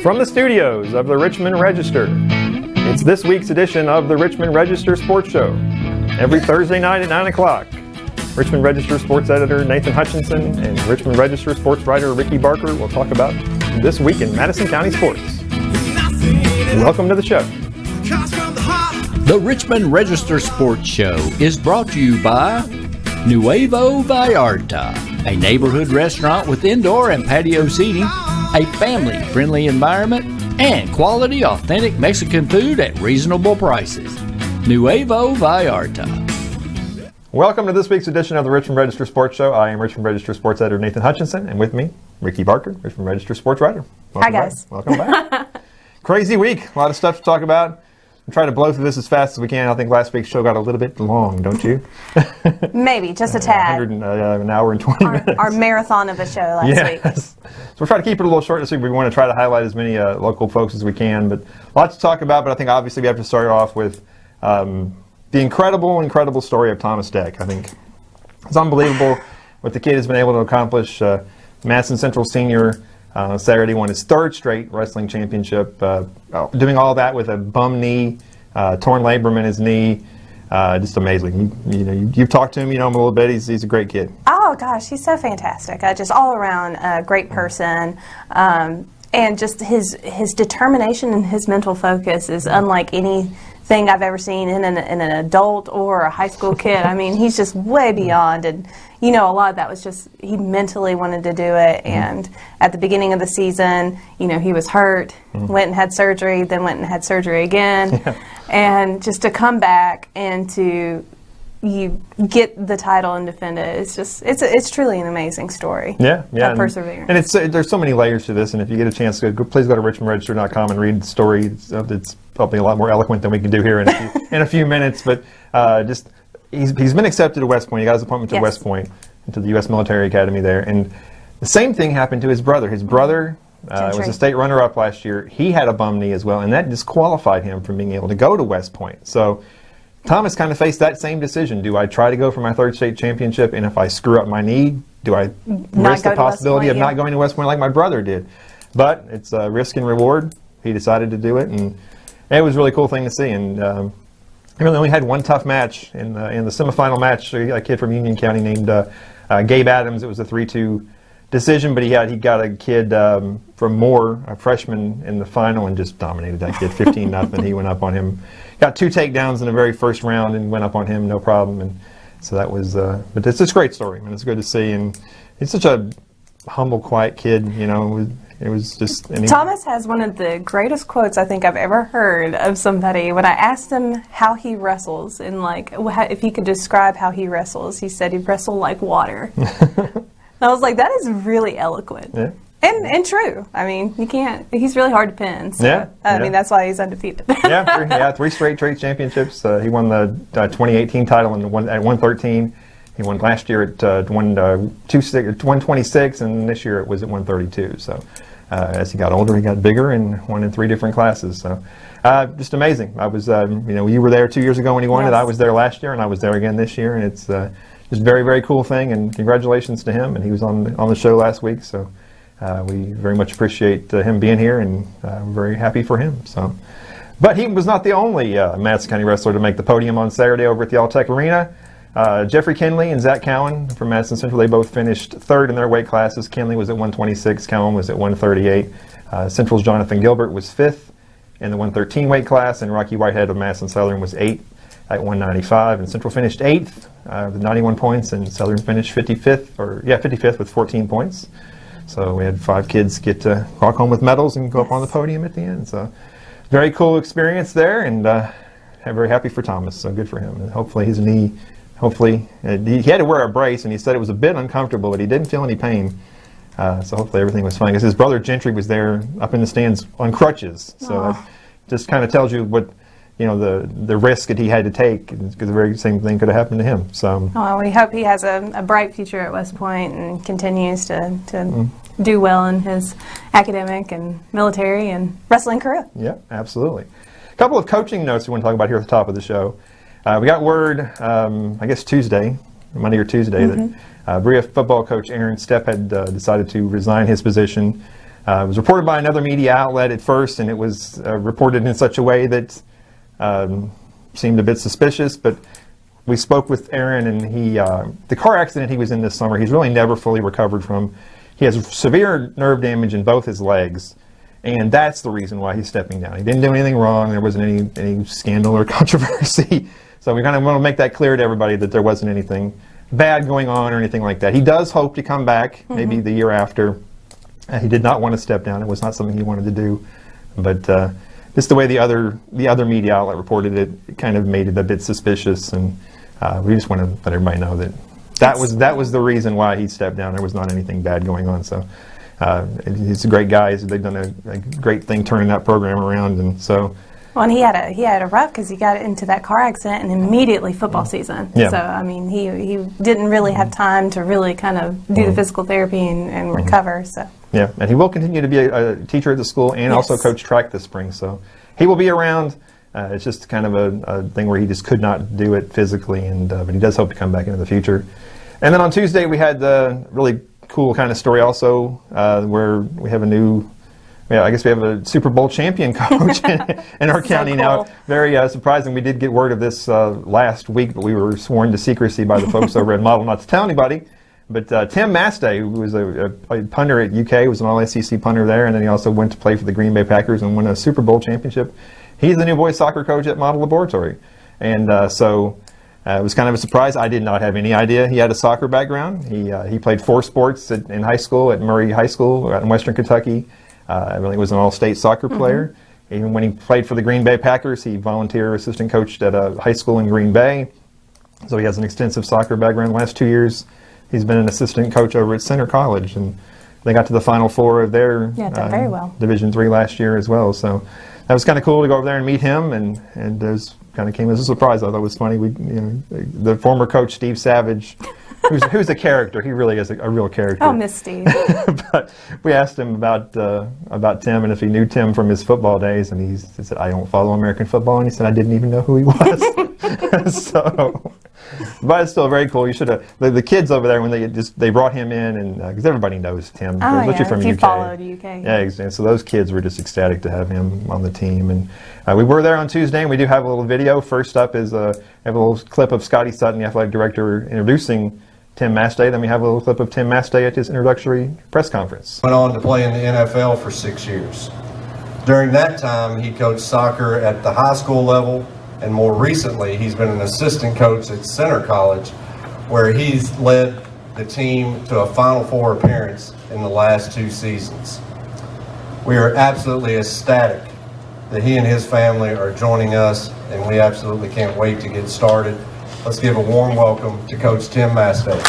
From the studios of the Richmond Register, it's this week's edition of the Richmond Register Sports Show. Every Thursday night at 9 o'clock, Richmond Register Sports Editor Nathan Hutchinson and Richmond Register Sports Writer Ricky Barker will talk about this week in Madison County sports. Welcome to the show. The Richmond Register Sports Show is brought to you by Nuevo Vallarta, a neighborhood restaurant with indoor and patio seating, a family-friendly environment, and quality, authentic Mexican food at reasonable prices. Nuevo Vallarta. Welcome to this week's edition of the Richmond Register Sports Show. I am Richmond Register Sports Editor Nathan Hutchinson, and with me, Ricky Barker, Richmond Register Sports Writer. Hi, guys. Welcome back. Crazy week. A lot of stuff to talk about. We'll try to blow through this as fast as we can. I think last week's show got a little bit long, don't you? Maybe, just a tad. An hour and 20 minutes. Our marathon of a show last week. So we're trying to keep it a little short this week. We want to try to highlight as many local folks as we can. But lots to talk about, but I think obviously we have to start off with the incredible story of Thomas Deck. I think it's unbelievable what the kid has been able to accomplish. Madison Central senior Saturday won his third straight wrestling championship, doing all that with a bum knee, torn labrum in his knee. Just amazing. You've talked to him, you know him a little bit. He's a great kid. Oh gosh, he's so fantastic. Just all around a great person. And just his determination and his mental focus is unlike anything I've ever seen in an adult or a high school kid. I mean, he's just way beyond. And a lot of that was just he mentally wanted to do it. And at the beginning of the season, he was hurt, went and had surgery, then went and had surgery again. And just to come back and to get the title and defend it, it's truly an amazing story. Yeah. Of perseverance. And there's so many layers to this, and if you get a chance to please go to richmondregister.com and read the story. It's probably a lot more eloquent than we can do here in a few minutes, but he's been accepted to West Point. He got his appointment to West Point, into the U.S. Military Academy there, and the same thing happened to his brother. His brother was a state runner-up last year. He had a bum knee as well, and that disqualified him from being able to go to West Point. So Thomas kind of faced that same decision. Do I try to go for my third state championship, and if I screw up my knee, do I risk the possibility of not going to West Point like my brother did? But it's a risk and reward. He decided to do it, and it was a really cool thing to see. And he really only had one tough match in the semifinal match. A kid from Union County named Gabe Adams. It was a 3-2 decision, but he got a kid from Moore, a freshman, in the final, and just dominated that kid 15-0. He went up on him. Got 2 takedowns in the very first round and went up on him, no problem. And so that was, but it's a great story, and it's good to see. And he's such a humble, quiet kid, It was just... Thomas has one of the greatest quotes I think I've ever heard of somebody. When I asked him how he wrestles, and if he could describe how he wrestles, he said he wrestled like water. I was like, that is really eloquent. Yeah. And true. I mean, he's really hard to pin. So, I mean, that's why he's undefeated. 3 straight championships. He won the 2018 title at 113. He won last year at 126, and this year it was at 132. So as he got older, he got bigger and won in 3 different classes. So just amazing. I was, you were there 2 years ago when he won it. I was there last year, and I was there again this year, and it's just a very, very cool thing. And congratulations to him. And he was on the show last week, so we very much appreciate him being here, and we're very happy for him. So, but he was not the only Madison County wrestler to make the podium on Saturday over at the All-Tech Arena. Jeffrey Kinley and Zach Cowan from Madison Central, they both finished third in their weight classes. Kinley was at 126, Cowan was at 138. Central's Jonathan Gilbert was 5th in the 113 weight class, and Rocky Whitehead of Madison Southern was 8th at 195. And Central finished 8th with 91 points, and Southern finished 55th with 14 points. So we had 5 kids get to walk home with medals and go up on the podium at the end. So very cool experience there, and I'm very happy for Thomas. So good for him. And hopefully his knee... he had to wear a brace, and he said it was a bit uncomfortable, but he didn't feel any pain. So hopefully everything was fine. Because his brother Gentry was there up in the stands on crutches. So that just kind of tells you what, the risk that he had to take, because the very same thing could have happened to him. So we hope he has a bright future at West Point and continues to do well in his academic and military and wrestling career. Yeah, absolutely. A couple of coaching notes we want to talk about here at the top of the show. We got word, I guess Monday or Tuesday, that Berea football coach Aaron Stepp had decided to resign his position. It was reported by another media outlet at first, and it was reported in such a way that seemed a bit suspicious, but we spoke with Aaron, and the car accident he was in this summer, he's really never fully recovered from. He has severe nerve damage in both his legs, and that's the reason why he's stepping down. He didn't do anything wrong. There wasn't any scandal or controversy. So we kind of want to make that clear to everybody that there wasn't anything bad going on or anything like that. He does hope to come back maybe the year after. He did not want to step down. It was not something he wanted to do. But just the way the other media outlet reported it, it kind of made it a bit suspicious, and we just want to let everybody know that was the reason why he stepped down. There was not anything bad going on. So he's a great guy. They've done a great thing turning that program around, and so. Well, and he had a rough because he got into that car accident and immediately football season. Yeah. So I mean, he didn't really have time to really kind of do the physical therapy and recover. So. Yeah, and he will continue to be a teacher at the school and also coach track this spring. So he will be around. It's just kind of a thing where he just could not do it physically, but he does hope to come back into the future. And then on Tuesday we had the really cool kind of story also where we have I guess we have a Super Bowl champion coach in our county cool. now. Very surprising. We did get word of this last week, but we were sworn to secrecy by the folks over at Model not to tell anybody. But Tim Mastay, who was a punter at UK, was an all-SEC punter there, and then he also went to play for the Green Bay Packers and won a Super Bowl championship. He's the new boys soccer coach at Model Laboratory. And so it was kind of a surprise. I did not have any idea he had a soccer background. He played 4 sports in high school at Murray High School out in Western Kentucky. I really was an all-state soccer player. Even when he played for the Green Bay Packers, he volunteer assistant coached at a high school in Green Bay. So he has an extensive soccer background. The last 2 years, he's been an assistant coach over at Center College, and they got to the Final Four of their done very well. Division III last year as well. So that was kind of cool to go over there and meet him, and it was kind of came as a surprise. I thought it was funny. The former coach Steve Savage, who's a character. He really is a real character. Oh, Miss Steve. But we asked him about Tim and if he knew Tim from his football days, and he said, "I don't follow American football," and he said, "I didn't even know who he was." So, but it's still very cool. You should have the kids over there when they brought him in, and because everybody knows Tim, especially from if you UK. followed UK. Yeah, exactly. So those kids were just ecstatic to have him on the team, and we were there on Tuesday, and we do have a little video. First up is I have a little clip of Scotty Sutton, the athletic director, introducing Tim Mastay. Then we have a little clip of Tim Mastay at his introductory press conference. Went on to play in the NFL for 6 years. During that time, he coached soccer at the high school level, and more recently, he's been an assistant coach at Center College, where he's led the team to a Final Four appearance in the last 2 seasons. We are absolutely ecstatic that he and his family are joining us, and we absolutely can't wait to get started. Let's give a warm welcome to Coach Tim Mastay.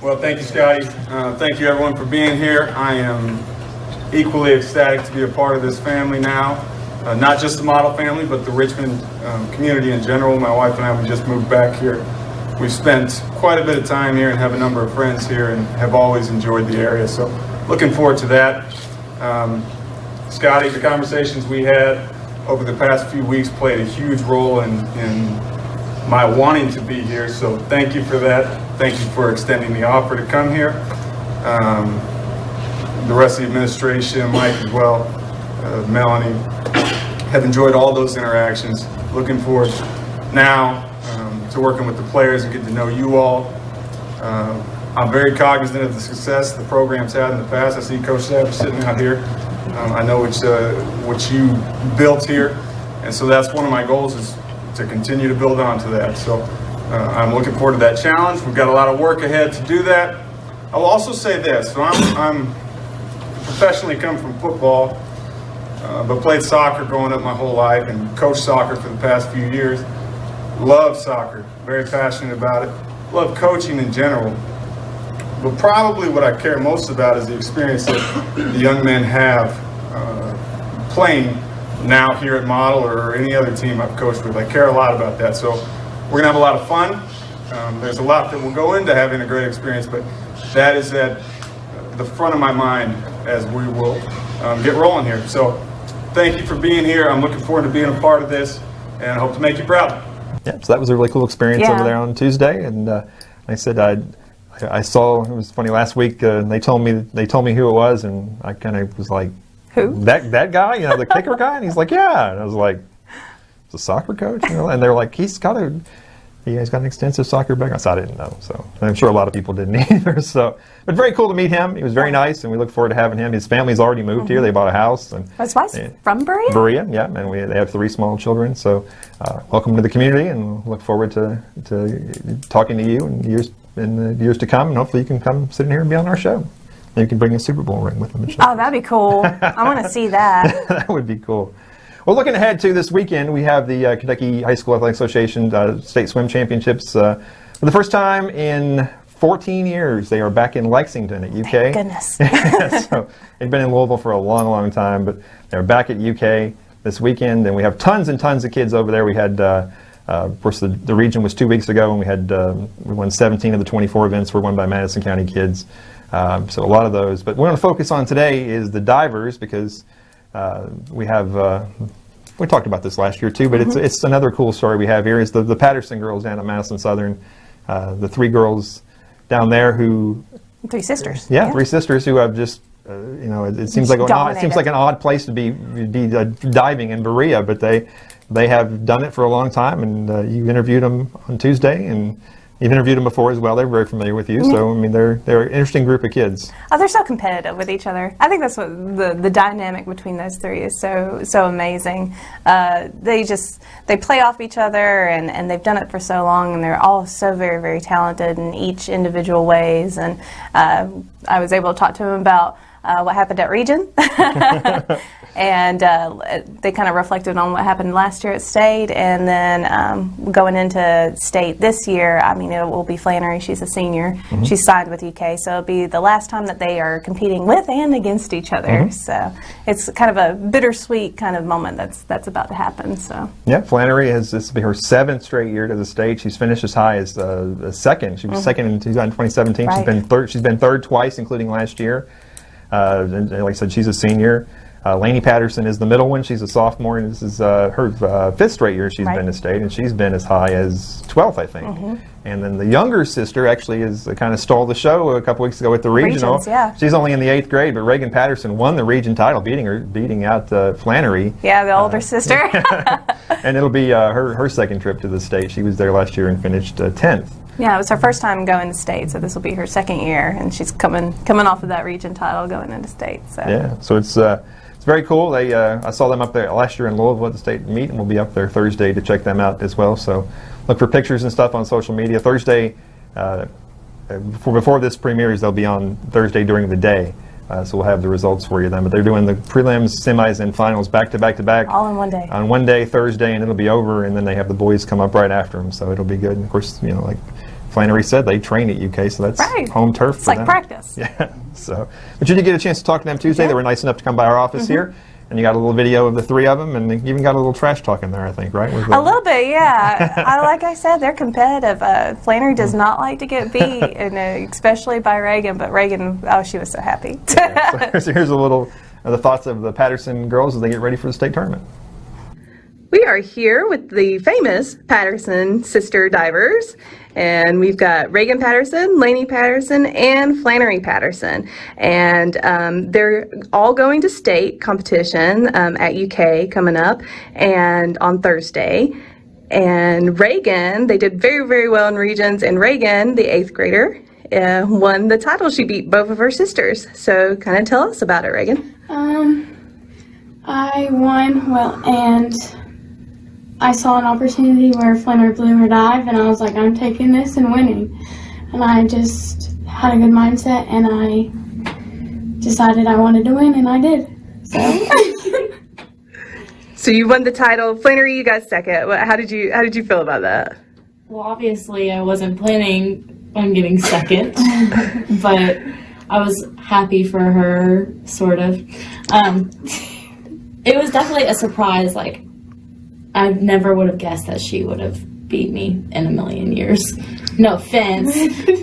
Well, thank you, Scotty. Thank you, everyone, for being here. I am equally ecstatic to be a part of this family now. Not just the Model family, but the Richmond community in general. My wife and I, we just moved back here. We've spent quite a bit of time here and have a number of friends here and have always enjoyed the area. So looking forward to that. Scotty, the conversations we had over the past few weeks played a huge role in my wanting to be here, so thank you for that. Thank you for extending the offer to come here. The rest of the administration, Mike as well, Melanie, have enjoyed all those interactions. Looking forward now to working with the players and get to know you all. I'm very cognizant of the success the program's had in the past. I see Coach Savage sitting out here. I know what you built here, and so that's one of my goals is to continue to build on to that. So I'm looking forward to that challenge. We've got a lot of work ahead to do that. I will also say this. So I'm professionally come from football, but played soccer growing up my whole life and coached soccer for the past few years. Love soccer, very passionate about it. Love coaching in general. But probably what I care most about is the experience that the young men have playing now here at Model or any other team I've coached with. I care a lot about that. So we're going to have a lot of fun. There's a lot that will go into having a great experience, but that is at the front of my mind as we will get rolling here. So thank you for being here. I'm looking forward to being a part of this, and I hope to make you proud. Yeah, so that was a really cool experience Yeah. over there on Tuesday, and like I said, I saw, it was funny, last week they told me who it was, and I kind of was like, Who? That guy, the kicker guy? And he's like, yeah. And I was like, he's a soccer coach? And they're like, he's got an extensive soccer background. So I didn't know. So I'm sure a lot of people didn't either. So, but very cool to meet him. He was very nice, and we look forward to having him. His family's already moved here. They bought a house. And His wife's from Berea? Berea, yeah. And they have 3 small children. So welcome to the community, and look forward to talking to you in the years to come. And hopefully you can come sit in here and be on our show. You can bring a Super Bowl ring with them. Oh, that'd be cool. I want to see that. That would be cool. Well, looking ahead to this weekend, we have the Kentucky High School Athletic Association State Swim Championships. For the first time in 14 years, they are back in Lexington at UK. Thank goodness. So they've been in Louisville for a long, long time, but they're back at UK this weekend, and we have tons and tons of kids over there. We had, of course, the region was 2 weeks ago, and we won 17 of the 24 events were won by Madison County kids. So a lot of those. But what we're going to focus on today is the divers, because we talked about this last year too, but it's another cool story we have here is the Patterson girls down at Madison Southern, the 3 girls down there who... 3 sisters. Yeah, 3 sisters who have just, it seems like an odd place to be diving in Berea, but they have done it for a long time, and you interviewed them on Tuesday, and you've interviewed them before as well. They're very familiar with you, so I mean they're an interesting group of kids. Oh, they're so competitive with each other. I think that's what the dynamic between those 3 is so amazing. They play off each other, and they've done it for so long, and they're all so very, very talented in each individual ways. And I was able to talk to them about what happened at Region. And they kind of reflected on what happened last year at State, and then going into State this year, I mean, it will be Flannery. She's a senior. Mm-hmm. She's signed with UK, so it'll be the last time that they are competing with and against each other. Mm-hmm. So it's kind of a bittersweet kind of moment that's about to happen. So yeah, Flannery this will be her 7th straight year to the State. She's finished as high as second. She was second in 2017. Right. She's been third twice, including last year. And like I said, she's a senior. Lainey Patterson is the middle one. She's a sophomore, and this is her 5th straight year she's been to State, and she's been as high as 12th, I think. Mm-hmm. And then the younger sister actually is kind of stole the show a couple weeks ago with the regional. Regions, yeah. She's only in the 8th grade, but Reagan Patterson won the region title, beating out Flannery. Yeah, the older sister. And it'll be her second trip to the State. She was there last year and finished 10th. Yeah, it was her first time going to State, so this will be her 2nd year, and she's coming off of that region title going into State. So yeah, so it's very cool. I saw them up there last year in Louisville at the State meet, and we'll be up there Thursday to check them out as well. So look for pictures and stuff on social media. Thursday, before this premieres, they'll be on Thursday during the day. So we'll have the results for you then. But they're doing the prelims, semis, and finals back to back. All in one day. On one day, Thursday, and it'll be over, and then they have the boys come up right after them. So it'll be good. And of course, like Flannery said, they train at UK, so that's home turf for them. It's like practice. Yeah. So, but you did get a chance to talk to them Tuesday. Yeah. They were nice enough to come by our office here, and you got a little video of the 3 of them, and they even got a little trash talk in there, I think, right? A little bit, yeah. Like I said, they're competitive. Flannery does not like to get beat, and especially by Reagan. But Reagan, she was so happy. Yeah. So here's a little of the thoughts of the Patterson girls as they get ready for the state tournament. We are here with the famous Patterson sister divers, and we've got Reagan Patterson, Lainey Patterson, and Flannery Patterson, and they're all going to state competition at UK coming up, and on Thursday. And Reagan, they did very, very well in regions, and Reagan, the 8th grader, won the title. She beat both of her sisters. So kind of tell us about it, Reagan. I won, and I saw an opportunity where Flannery blew her dive, and I was like, I'm taking this and winning. And I just had a good mindset, and I decided I wanted to win, and I did. So you won the title. Flannery, you got second. How did you feel about that? Well, obviously, I wasn't planning on getting second, but I was happy for her, sort of. It was definitely a surprise, I never would have guessed that she would have beat me in a million years. No offense,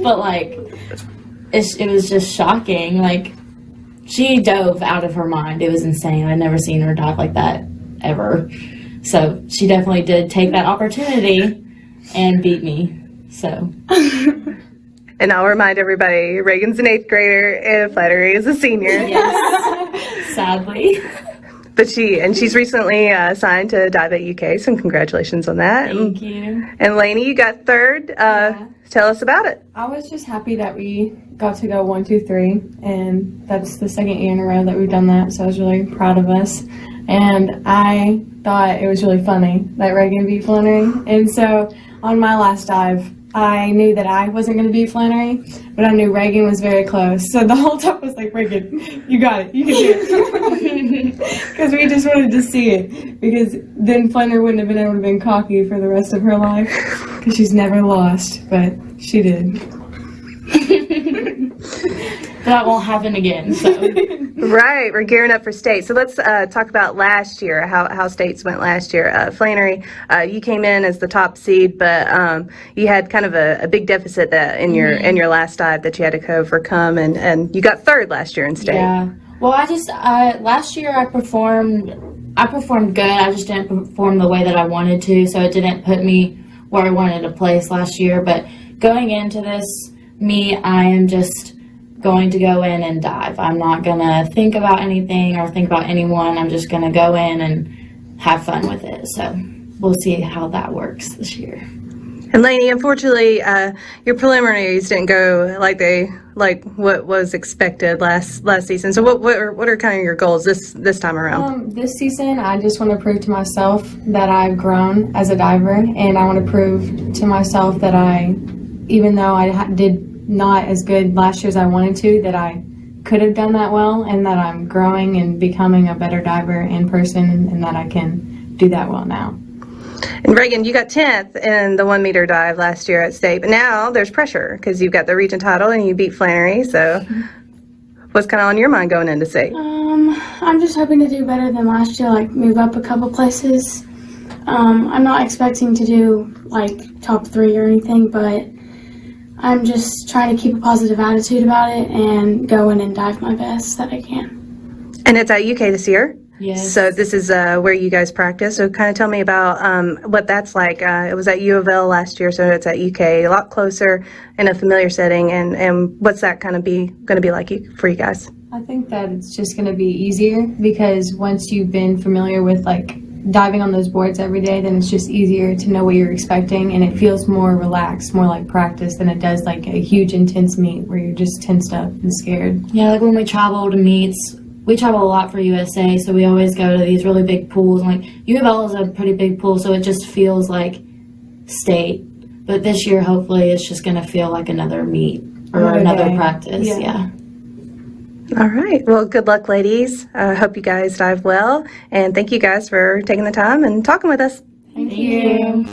but it was just shocking. She dove out of her mind. It was insane. I'd never seen her dive like that ever. So she definitely did take that opportunity. and beat me. So. And I'll remind everybody, Reagan's an 8th grader and Flannery is a senior. Yes, sadly. But she's recently signed to dive at UK, so congratulations on that. Thank you. And Lainey, you got 3rd. Tell us about it. I was just happy that we got to go 1, 2, 3, and that's the 2nd year in a row that we've done that, so I was really proud of us. And I thought it was really funny that Reagan beat Flannery, and so on my last dive, I knew that I wasn't going to beat Flannery, but I knew Reagan was very close. So the whole time I was like, Reagan, you got it. You can do it. Because we just wanted to see it. Because then Flannery wouldn't have been able to be cocky for the rest of her life. Because she's never lost, but she did. That won't happen again. So. Right, we're gearing up for state. So let's talk about last year, how states went last year. Flannery, you came in as the top seed, but you had kind of a big deficit that in your last dive that you had to overcome, and you got 3rd last year in state. Yeah. Well, last year I performed good. I just didn't perform the way that I wanted to, so it didn't put me where I wanted to place last year. But going into this meet, I am just going to go in and dive. I'm not going to think about anything or think about anyone. I'm just going to go in and have fun with it. So we'll see how that works this year. And Lainey, unfortunately, your preliminaries didn't go like what was expected last season. So what are kind of your goals this time around? This season, I just want to prove to myself that I've grown as a diver, and I want to prove to myself that even though I did not as good last year as I wanted to, that I could have done that well, and that I'm growing and becoming a better diver in person, and that I can do that well now. And Reagan, you got 10th in the 1 meter dive last year at state, but now there's pressure because you've got the region title and you beat Flannery. So what's kind of on your mind going into state? I'm just hoping to do better than last year, like move up a couple places. I'm not expecting to do like top 3 or anything, but I'm just trying to keep a positive attitude about it and go in and dive my best that I can. And it's at UK this year? Yes. So this is where you guys practice. So kind of tell me about what that's like. It was at U of L last year, so it's at UK, a lot closer in a familiar setting. And what's that kind of going to be like for you guys? I think that it's just going to be easier because once you've been familiar with like diving on those boards every day, then it's just easier to know what you're expecting, and it feels more relaxed, more like practice than it does like a huge intense meet where you're just tensed up and scared. Yeah, like when we travel to meets, we travel a lot for USA, so we always go to these really big pools. And like U of L is a pretty big pool, so it just feels like state. But this year, hopefully, it's just going to feel like another meet or another practice. Yeah. All right. Well, good luck, ladies. I hope you guys dive well. And thank you guys for taking the time and talking with us. Thank you.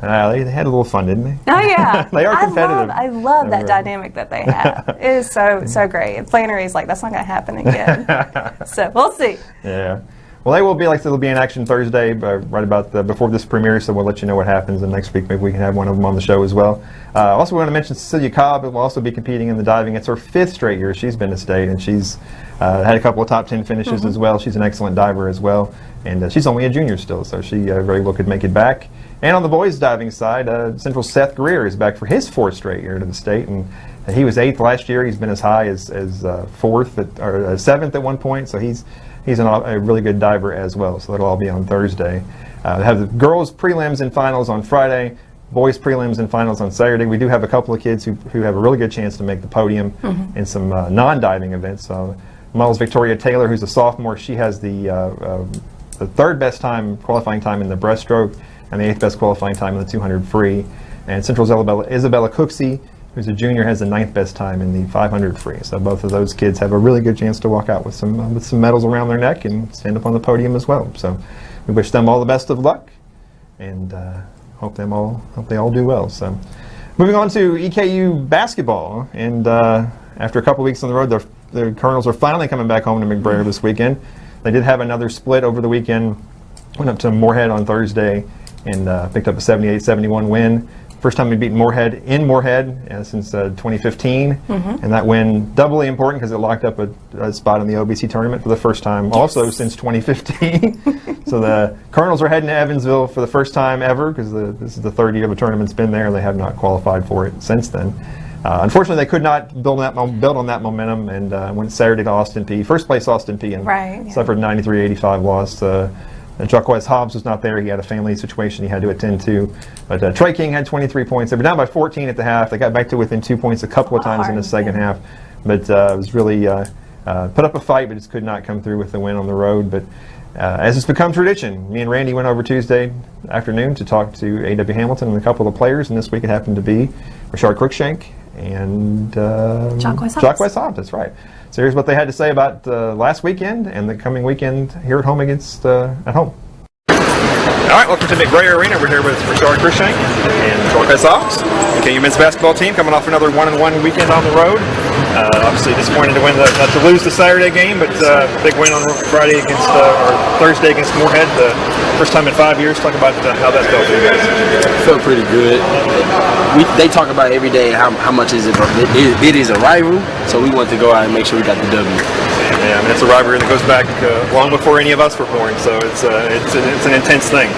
They had a little fun, didn't they? Oh, yeah. They are competitive. I love that dynamic that they have. It is so great. And Flannery's like, that's not going to happen again. So we'll see. Yeah. Well, they will be they'll be in action Thursday, right about before this premiere, so we'll let you know what happens. And next week, maybe we can have one of them on the show as well. Also, we want to mention Cecilia Cobb will also be competing in the diving. It's her 5th straight year she's been to state, and she's had a couple of top 10 finishes as well. She's an excellent diver as well, and she's only a junior still, so she very well could make it back. And on the boys diving side, Central's Seth Greer is back for his 4th straight year to the state, and he was 8th last year. He's been as high as 4th or 7th at one point, so he's a really good diver as well. So that'll all be on Thursday. Have the girls prelims and finals on Friday, boys prelims and finals on Saturday. We do have a couple of kids who have a really good chance to make the podium in some non-diving events. So models Victoria Taylor, who's a sophomore, she has the 3rd best qualifying time in the breaststroke and the 8th best qualifying time in the 200 free. And Central's Isabella Cooksey, who's a junior, has the 9th best time in the 500 free. So both of those kids have a really good chance to walk out with some medals around their neck and stand up on the podium as well. So we wish them all the best of luck, and hope they all do well. So moving on to EKU basketball, and after a couple weeks on the road, the Colonels are finally coming back home to McBrayer this weekend. They did have another split over the weekend. Went up to Moorhead on Thursday and picked up a 78-71 win. First time we beat Moorhead in Moorhead since 2015, and that win doubly important because it locked up a spot in the OBC tournament for the first time also since 2015. So the Colonels are heading to Evansville for the first time ever because this is the third year the tournament's been there. They have not qualified for it since then. Unfortunately, they could not build on that momentum and went Saturday to Austin Peay. First place Austin Peay and suffered 93-85 loss. Jekauri Hobbs was not there. He had a family situation he had to attend to. But Trey King had 23 points. They were down by 14 at the half. They got back to within 2 points a couple of times in the second half. But it was really put up a fight, but just could not come through with the win on the road. But as it's become tradition, me and Randy went over Tuesday afternoon to talk to A.W. Hamilton and a couple of the players. And this week it happened to be Rashard Cruikshank and Jekauri Hobbs. That's right. So here's what they had to say about last weekend and the coming weekend here at home against at home. All right, welcome to McGray Arena. We're here with Rashard Cruikshank and Jekauri Hobbs. KU men's basketball team coming off another 1-1 weekend on the road. Obviously disappointed to win not to lose the Saturday game, but big win on Friday against or Thursday against Moorhead. The first time in 5 years. Talk about how that felt for you guys. It felt pretty good. They talk about every day how much is it. It is a rival, so we want to go out and make sure we got the W. Yeah, I mean, it's a rivalry that goes back long before any of us were born, so it's an intense thing.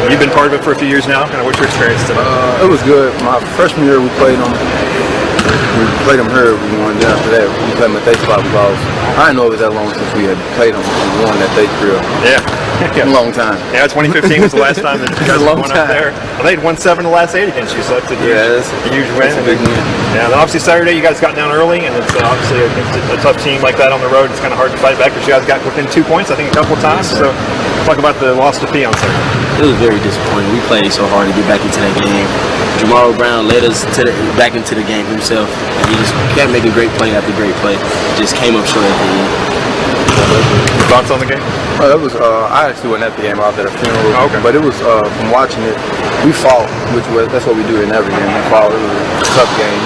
You've been part of it for a few years now. Kind of what's your experience today? It was good. My freshman year, we played them. We played them here. We won. Then after that, we played them at their spot. We lost. I didn't know it was that long since we had played them. We won at their crib. Yeah. A long time. Yeah, 2015 was the last time that you guys won up there. Well, they'd won 7 of the last 8 against you, so that's a huge win. That's a big win. Yeah, then obviously Saturday you guys got down early, and it's obviously against a tough team like that on the road. It's kind of hard to fight back, but you guys got within 2 points, I think, a couple of times. So talk about the loss to P on Saturday. It was very disappointing. We played so hard to get back into that game. Jamal Brown led us back into the game himself, and he just kept making great play after great play. Just came up short at the end. Thoughts on the game? It was. I actually wasn't at the game. I was at a funeral. Okay. But it was from watching it. We fought, that's what we do in every game. We fought. It was a tough game.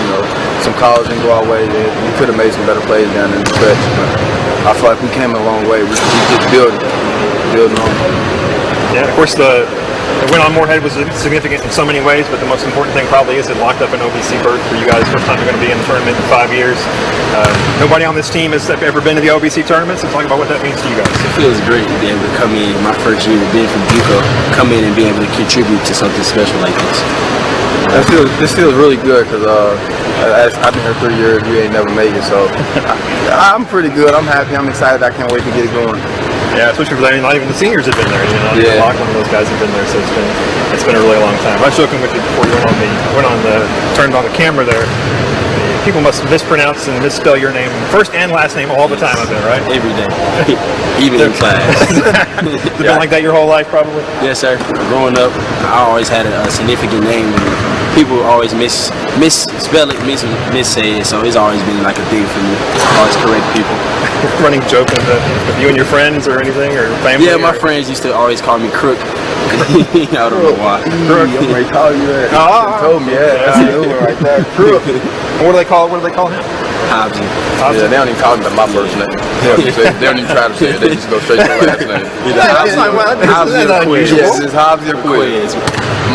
Some calls didn't go our way. We could have made some better plays down in the stretch. But I feel like we came a long way. We just building on. Yeah, of course the win on Moorhead was significant in so many ways, but the most important thing probably is it locked up an OBC berth for you guys. First time you're going to be in the tournament in 5 years. Nobody on this team has ever been to the OBC tournament, so talk about what that means to you guys. It feels great to be able to come in my first year being from JUCO, come in and be able to contribute to something special like this. This feels really good because I've been here 3 years. We ain't never made it, so I'm pretty good. I'm happy. I'm excited. I can't wait to get it going. Yeah, especially for not even the seniors have been there. Lachlan and those guys have been there, so it's been a really long time. I was joking with you before you turned on the camera there. People must mispronounce and misspell your name, first and last name, all the time up there, right? Every day, even in class. It's been like that your whole life, probably. Yes, sir. Growing up, I always had a significant name, and people always misspell it, missay it. So it's always been like a thing for me. Always correct people. Running joke with you and your friends or anything or family? Yeah, my friends used to always call me Crook. I don't know why. Crook. They call you that. Oh, told me, that's a new one right there. Crook. What do they call him? Hobbsy. Yeah, they don't even call me by my first name. They don't even try to say it. They just go straight to the last name. Hobbsy or Quiz. Yes, it's Hobbsy or Quiz.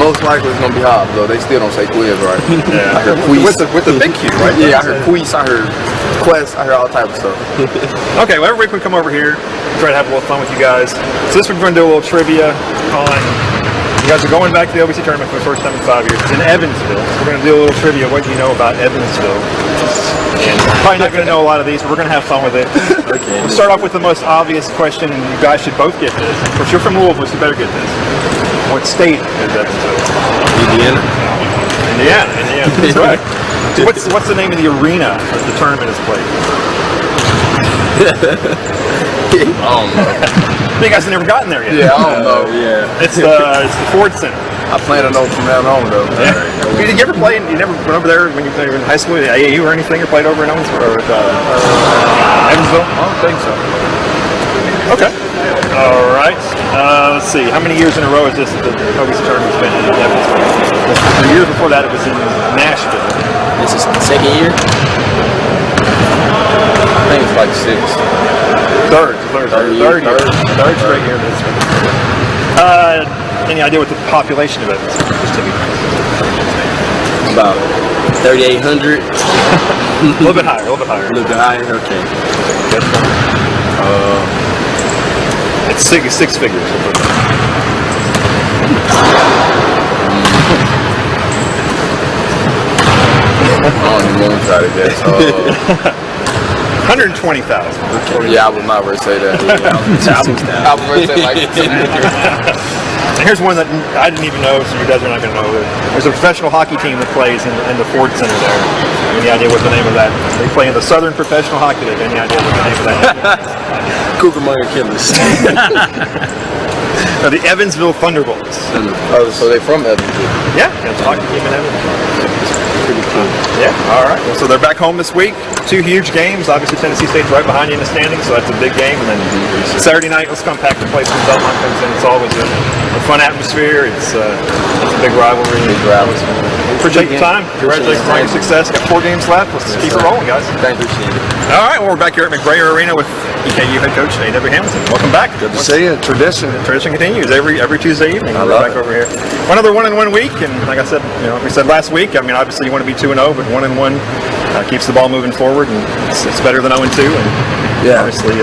Most likely it's going to be Hobbs, though. They still don't say Quiz right. Yeah. I heard Quiz. With the big Q, right? Yeah, I heard Quiz. I heard Quest. I heard all types of stuff. Okay, well, every week we come over here, try to have a little fun with you guys. So this week we're going to do a little trivia on. You guys are going back to the OBC tournament for the first time in 5 years. It's in Evansville. So we're going to do a little trivia. What do you know about Evansville? And probably not going to know a lot of these, but we're going to have fun with it. Okay. We'll start off with the most obvious question, and you guys should both get this. Of course, you're from Louisville, so you better get this. What state is Evansville? Indiana. That's right. So what's the name of the arena that the tournament is played? I don't know. You guys have never gotten there yet. Yeah, I don't know. Yeah. It's the Ford Center. I plan to know from now on, though. Yeah. Did you ever play? You never went over there when you were in high school, at AAU or anything, or played over in Evansville? Or Evansville? I don't think so. Okay. All right. Let's see. How many years in a row has the OBC tournament's been in Evansville? The year before that, it was in Nashville. This is the second year? I think it's like 6. Third straight year. Any idea what the population of Evansville is typically? About 3,800. A little bit higher, a little bit higher. A little bit higher, okay. It's six figures. I don't even want to try to guess. 120,000. Yeah, I would not really say that. I would really say like And here's one that I didn't even know, so you guys are not going to know. There's a professional hockey team that plays in the Ford Center there. Any idea what the name of that? They play in the Southern Professional Hockey League. Any idea what the name of that is? Cucamonga Killers. The Evansville Thunderbolts. Oh, so they're from Evansville. Yeah, it's a hockey team in Evansville. Pretty cool. Yeah, all right. Well, so they're back home this week. 2 huge games. Obviously, Tennessee State's right behind you in the standings, so that's a big game. And then Saturday night, let's come pack the place when Belmont comes in. It's always a fun atmosphere. It's a big rivalry. Appreciate your time. Congratulations on your success. Got 4 games left. Let's keep it rolling, guys. Thank you. All right, well, we're back here at McBrayer Arena with EKU head coach A.W. Hamilton. Welcome back. Good to see you. Tradition. Tradition continues every Tuesday evening. I We're love back it. over here. One other 1-1 week, and like I said, like we said last week, I mean, obviously you want to be 2-0, but 1-1 keeps the ball moving forward, and it's better than 0-2. And Yeah. obviously,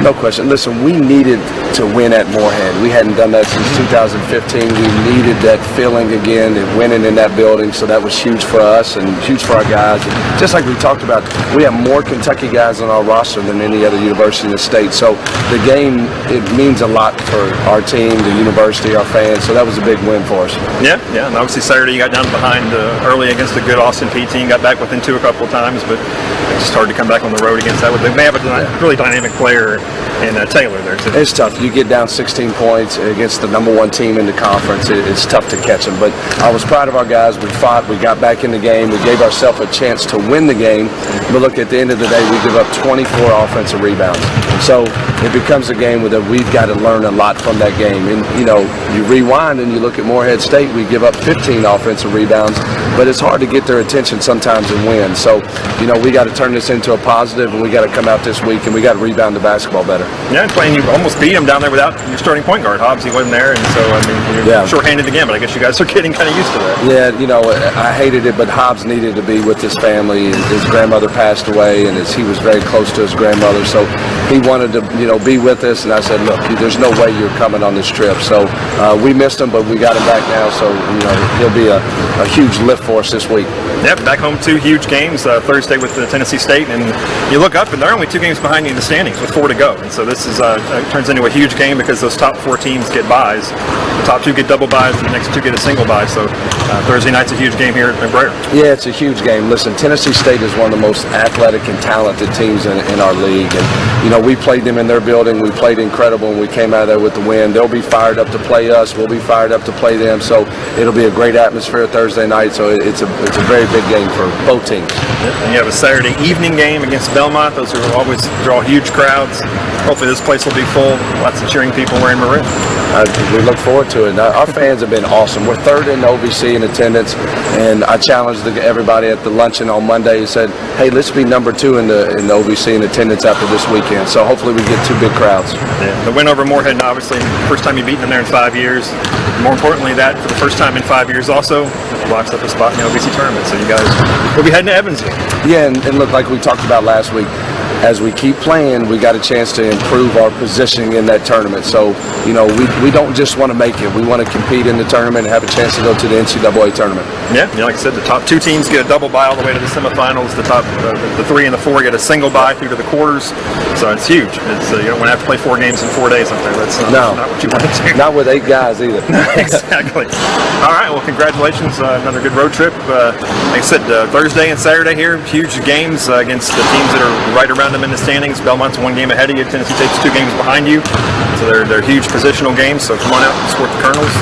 No question. Listen, we needed to win at Moorhead. We hadn't done that since 2015. We needed that feeling again and winning in that building, so that was huge for us and huge for our guys. And just like we talked about, we have more Kentucky guys on our roster than any other university in the state. So the game, it means a lot for our team, the university, our fans. So that was a big win for us. yeah, and obviously Saturday you got down behind early against a good Austin Peay team, got back within 2 a couple of times, but it's just hard to come back on the road against that. They have a really dynamic player in Taylor there too. It's tough. You get down 16 points against the #1 team in the conference. It's tough to catch them. But I was proud of our guys. We fought. We got back in the game. We gave ourselves a chance to win the game. But look, at the end of the day, we give up 24 offensive rebounds. So it becomes a game where we've got to learn a lot from that game. And, you rewind and you look at Moorhead State, we give up 15 offensive rebounds. But it's hard to get their attention sometimes and win. So, we got to turn this into a positive, and we got to come out this week and we got to rebound the basketball better. Yeah, and playing, you almost beat him down there without your starting point guard. Hobbs, he wasn't there, and so, I mean, you're shorthanded again, but I guess you guys are getting kind of used to that. Yeah, I hated it, but Hobbs needed to be with his family. His grandmother passed away, and he was very close to his grandmother, so he wanted to, be with us, and I said, look, there's no way you're coming on this trip. So we missed him, but we got him back now, so, he'll be a huge lift for us this week. Yep, back home 2 huge games, Thursday with Tennessee State, and you look up and they're only 2 games behind you in the standings with 4 to go. And so this is turns into a huge game because those top 4 teams get buys. The top 2 get double buys, and the next 2 get a single buy. So Thursday night's a huge game here at McBrayer. Yeah, it's a huge game. Listen, Tennessee State is one of the most athletic and talented teams in our league. And, we played them in their building. We played incredible, and we came out of there with the win. They'll be fired up to play us. We'll be fired up to play them. So it'll be a great atmosphere Thursday night. So it's a very big game for both teams. And you have a Saturday evening game against Belmont. Those are always draw huge crowds. Hopefully this place will be full. Lots of cheering people wearing maroon. We look forward to it. Our fans have been awesome. We're 3rd in the OVC in attendance, and I challenged everybody at the luncheon on Monday and said, hey, let's be number 2 in the OVC in attendance after this weekend. So hopefully we get 2 big crowds. Yeah, the win over Moorhead, obviously, first time you've beaten them there in 5 years. More importantly, that for the first time in 5 years also locks up a spot in the OVC tournament. So you guys will be heading to Evansville. Yeah, and look, like we talked about last week, as we keep playing, we got a chance to improve our positioning in that tournament. So, we don't just want to make it. We want to compete in the tournament and have a chance to go to the NCAA tournament. Yeah, like I said, the top 2 teams get a double bye all the way to the semifinals. The top, the 3 and the 4 get a single bye through to the quarters. So it's huge. It's you don't want to have to play 4 games in 4 days up there. That's not what you want to do. Not with 8 guys either. Exactly. All right. Well, congratulations. Another good road trip. Like I said, Thursday and Saturday here, huge games against the teams that are right around them in the standings. Belmont's 1 game ahead of you. Tennessee State's 2 games behind you. So they're huge positional games. So come on out and support the Colonels.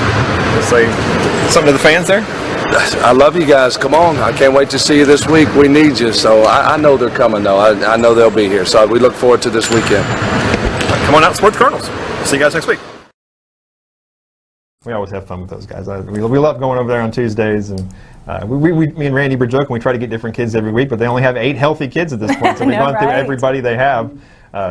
Let's say something to the fans there. I love you guys. Come on. I can't wait to see you this week. We need you. So I know they're coming, though. I know they'll be here. So we look forward to this weekend. Come on out and support the Colonels. See you guys next week. We always have fun with those guys. We love going over there on Tuesdays, and me and Randy were joking. We try to get different kids every week, but they only have 8 healthy kids at this point, so we've gone through everybody they have.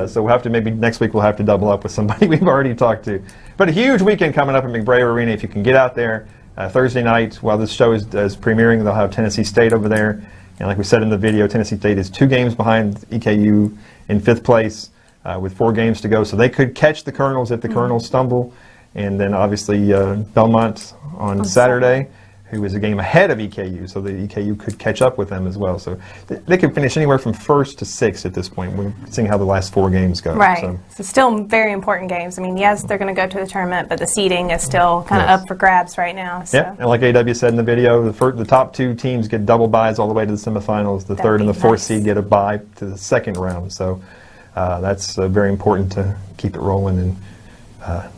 So we'll have to, maybe next week we'll have to double up with somebody we've already talked to. But a huge weekend coming up at McBrayer Arena. If you can get out there Thursday night, while this show is premiering, they'll have Tennessee State over there. And like we said in the video, Tennessee State is 2 games behind EKU in 5th place with 4 games to go. So they could catch the Colonels if the Colonels stumble. And then obviously Belmont on Saturday, who is a game ahead of EKU, so the EKU could catch up with them as well. So they could finish anywhere from 1st to 6th at this point. We're seeing how the last 4 games go. Right. So Still very important games. I mean, yes, they're going to go to the tournament, but the seeding is still kind of up for grabs right now. So. Yeah, and like AW said in the video, the top 2 teams get double byes all the way to the semifinals. The 3rd and the 4th seed get a bye to the 2nd round. So that's very important to keep it rolling and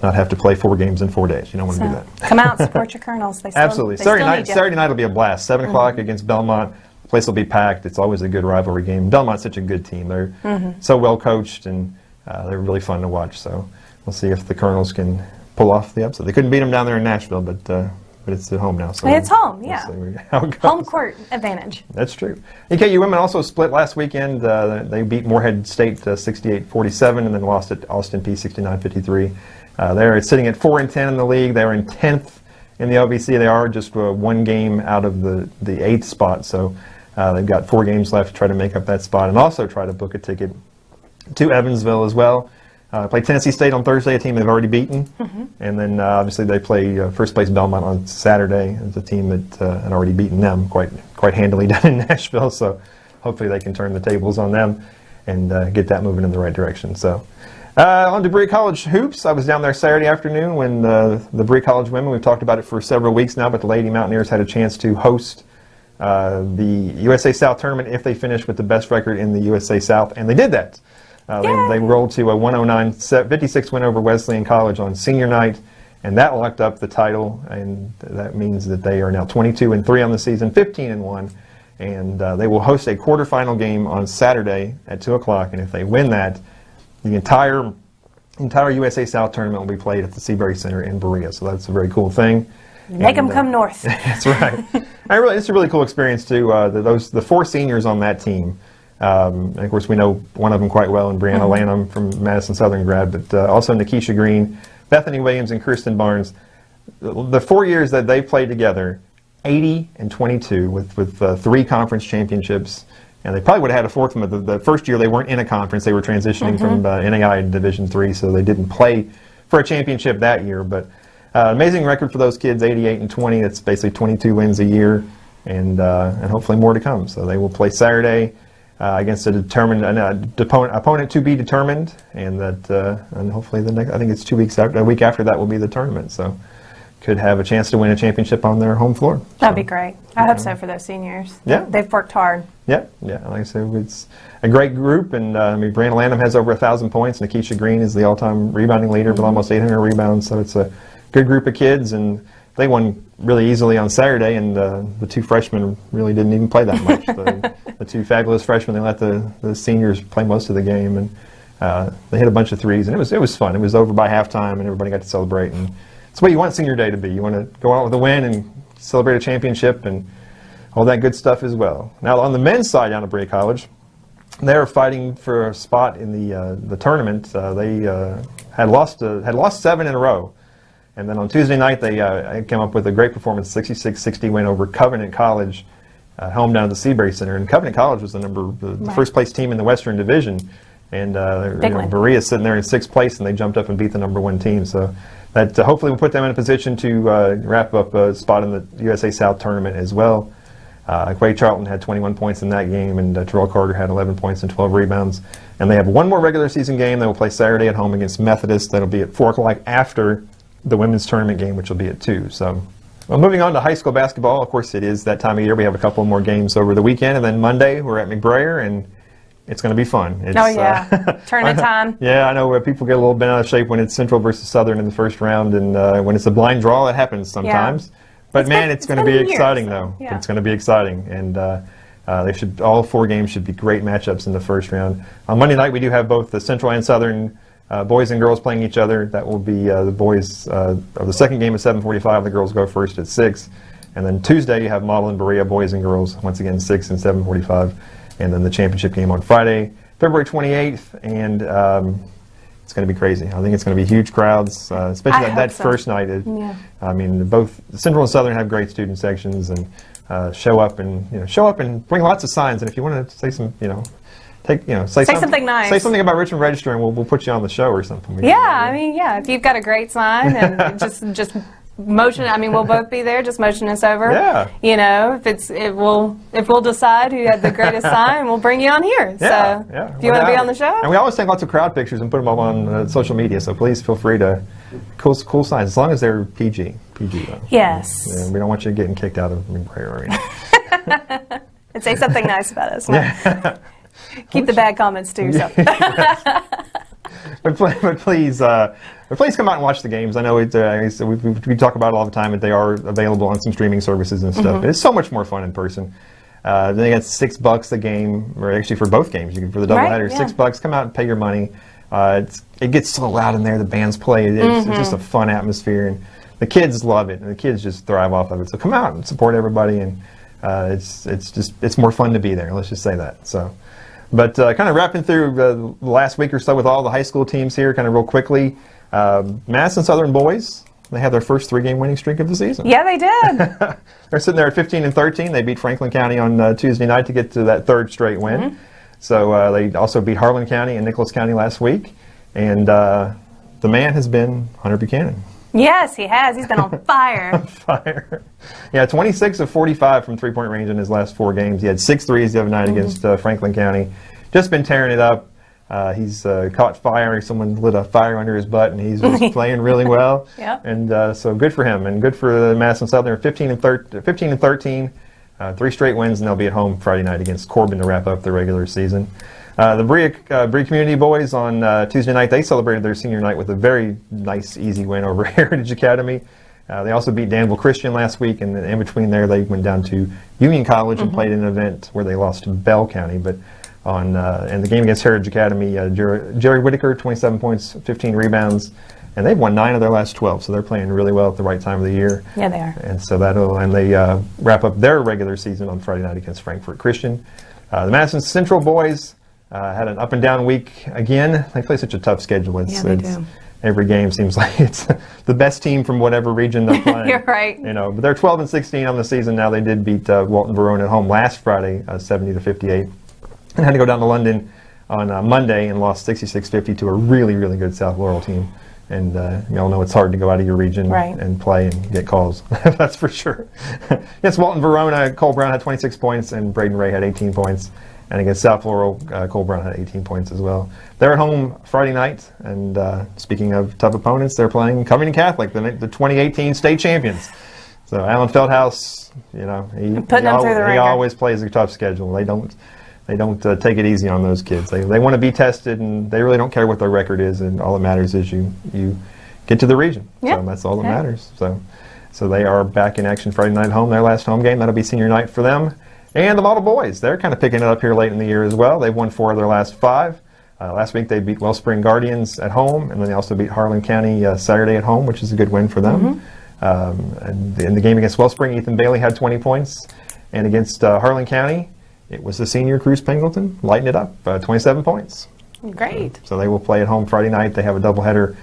not have to play 4 games in 4 days. You don't want to do that. Come out, support your Colonels. They still, Absolutely. They Saturday night will be a blast. 7 o'clock against Belmont. The place will be packed. It's always a good rivalry game. Belmont's such a good team. They're so well coached, and they're really fun to watch. So we'll see if the Colonels can pull off the upset. They couldn't beat them down there in Nashville, but it's at home now. So it's home, we'll yeah. see how it goes. Home court advantage. That's true. EKU women also split last weekend. They beat Morehead State 68-47 and then lost at Austin P 69-53. They're sitting at 4-10 in the league. They're in 10th in the OVC. They are just 1 game out of the 8th spot. So they've got 4 games left to try to make up that spot and also try to book a ticket to Evansville as well. Play Tennessee State on Thursday, a team they've already beaten. And then obviously they play first place Belmont on Saturday. It's a team that had already beaten them quite handily down in Nashville. So hopefully they can turn the tables on them and get that moving in the right direction. So. On to Berea College hoops. I was down there Saturday afternoon when the Berea College women, we've talked about it for several weeks now, but the Lady Mountaineers had a chance to host the USA South tournament if they finished with the best record in the USA South, and they did that. They rolled to a 109-56 win over Wesleyan College on senior night, and that locked up the title, and that means that they are now 22-3 on the season, 15-1, and they will host a quarterfinal game on Saturday at 2 o'clock, and if they win that, the entire USA South tournament will be played at the Seabury Center in Berea, so that's a very cool thing. Make them come north. That's right. It's a really cool experience too. The 4 seniors on that team. And of course, we know one of them quite well, in Brianna Lanham from Madison Southern grad, but also Nikisha Green, Bethany Williams, and Kirsten Barnes. The 4 years that they played together, 80-22 with 3 conference championships. And they probably would have had a 4th one, but the first year they weren't in a conference. They were transitioning from NAI to Division III, so they didn't play for a championship that year. But amazing record for those kids, 88-20. That's basically 22 wins a year, and hopefully more to come. So they will play Saturday against a determined opponent to be determined, and hopefully I think it's 2 weeks after, a week after that will be the tournament. So could have a chance to win a championship on their home floor. That'd be great. I hope so for those seniors. Yeah. They've worked hard. Yeah. Like I said, it's a great group, and Brianna Lanham has over 1,000 points. Nikisha Green is the all-time rebounding leader with almost 800 rebounds, so it's a good group of kids, and they won really easily on Saturday, and the 2 freshmen really didn't even play that much. The 2 fabulous freshmen, they let the seniors play most of the game, and they hit a bunch of threes, and it was fun. It was over by halftime, and everybody got to celebrate, and it's what you want senior day to be. You want to go out with a win and celebrate a championship and all that good stuff as well. Now, on the men's side down at Berea College, they're fighting for a spot in the tournament. They had lost 7 in a row. And then on Tuesday night, they came up with a great performance, 66-60 win over Covenant College, home down at the Seabury Center. And Covenant College was the first place team in the Western Division. And Berea is sitting there in 6th place, and they jumped up and beat the number 1 team. So that hopefully will put them in a position to wrap up a spot in the USA South tournament as well. Quay Charlton had 21 points in that game, and Terrell Carter had 11 points and 12 rebounds. And they have one more regular season game. They will play Saturday at home against Methodist. That'll be at 4 o'clock after the women's tournament game, which will be at 2. So, well, moving on to high school basketball. Of course, it is that time of year. We have a couple more games over the weekend, and then Monday we're at McBrayer, and it's going to be fun. Tournament time. Yeah, I know where people get a little bit out of shape when it's Central versus Southern in the first round, and when it's a blind draw, it happens sometimes. Yeah. But it's going to be exciting, though. Yeah. It's going to be exciting, and all 4 games should be great matchups in the first round. On Monday night, we do have both the Central and Southern boys and girls playing each other. That will be the boys of the second game at 7:45. The girls go first at 6. And then Tuesday, you have Model and Berea boys and girls, once again, 6 and 7:45. and then the championship game on Friday, February 28th, and it's going to be crazy. I think it's going to be huge crowds, especially that first night. I mean, both Central and Southern have great student sections, and show up and bring lots of signs. And if you want to say some, say something nice. Say something about Richmond Register, and we'll put you on the show or something. If you've got a great sign, and just motion. I mean, we'll both be there. Just motion us over. Yeah. If we'll decide who had the greatest sign, we'll bring you on here. Yeah. So, if you want to be on the show, and we always take lots of crowd pictures and put them up on social media. So please feel free to cool signs, as long as they're PG though. Yes. Yeah, we don't want you getting kicked out of McBrayer Arena. And say something nice about us. No. Keep the bad comments to yourself. But please come out and watch the games. I know we talk about it all the time, but they are available on some streaming services and stuff. But it's so much more fun in person. They got $6 a game, or actually for both games. You can, for the doubleheader, $6. Come out and pay your money. It gets so loud in there. The bands play. It's just a fun atmosphere, and the kids love it, and the kids just thrive off of it. So come out and support everybody, and it's more fun to be there. Let's just say that. So. But kind of wrapping through the last week or so with all the high school teams here, kind of real quickly, Madison Southern boys, they had their first 3-game winning streak of the season. Yeah, they did. They're sitting there at 15-13. They beat Franklin County on Tuesday night to get to that third straight win. So they also beat Harlan County and Nicholas County last week. And the man has been Hunter Buchanan. Yes, he has. He's been on fire. Yeah, 26 of 45 from three-point range in his last 4 games. He had 6 threes the other night against Franklin County. Just been tearing it up. He's caught fire. Someone lit a fire under his butt, and he's just playing really well. Yep. And so good for him, and good for Madison Southern. 15-13, 3 straight wins, and they'll be at home Friday night against Corbin to wrap up the regular season. The Bree Community boys on Tuesday night, they celebrated their senior night with a very nice, easy win over Heritage Academy. They also beat Danville Christian last week, and in between there, they went down to Union College and played in an event where they lost to Bell County. But in the game against Heritage Academy, Jerry Whitaker, 27 points, 15 rebounds, and they've won 9 of their last 12, so they're playing really well at the right time of the year. Yeah, they are. And so they wrap up their regular season on Friday night against Frankfort Christian. The Madison Central boys had an up-and-down week again. They play such a tough schedule. Every game seems like it's the best team from whatever region they're playing. You're right. But they're 12-16 on the season now. They did beat Walton Verona at home last Friday, 70-58, and had to go down to London on Monday and lost 66-50 to a really, really good South Laurel team. And you all know it's hard to go out of your region and play and get calls. That's for sure. Against Walton Verona, Cole Brown had 26 points and Braden Ray had 18 points. And against South Laurel, Cole Brown had 18 points as well. They're at home Friday night. And speaking of tough opponents, they're playing Covington Catholic, the 2018 state champions. So Alan Feldhouse, he always plays a tough schedule. They don't take it easy on those kids. They want to be tested, and they really don't care what their record is. And all that matters is you get to the region. So that's all that matters. So they are back in action Friday night at home. Their last home game, that'll be senior night for them. And the Model Boys, they're kind of picking it up here late in the year as well. They've won 4 of their last 5. Last week they beat Wellspring Guardians at home, and then they also beat Harlan County Saturday at home, which is a good win for them. And in the game against Wellspring, Ethan Bailey had 20 points. And against Harlan County, it was the senior Cruz Pingleton lighting it up, 27 points. Great. So they will play at home Friday night. They have a doubleheader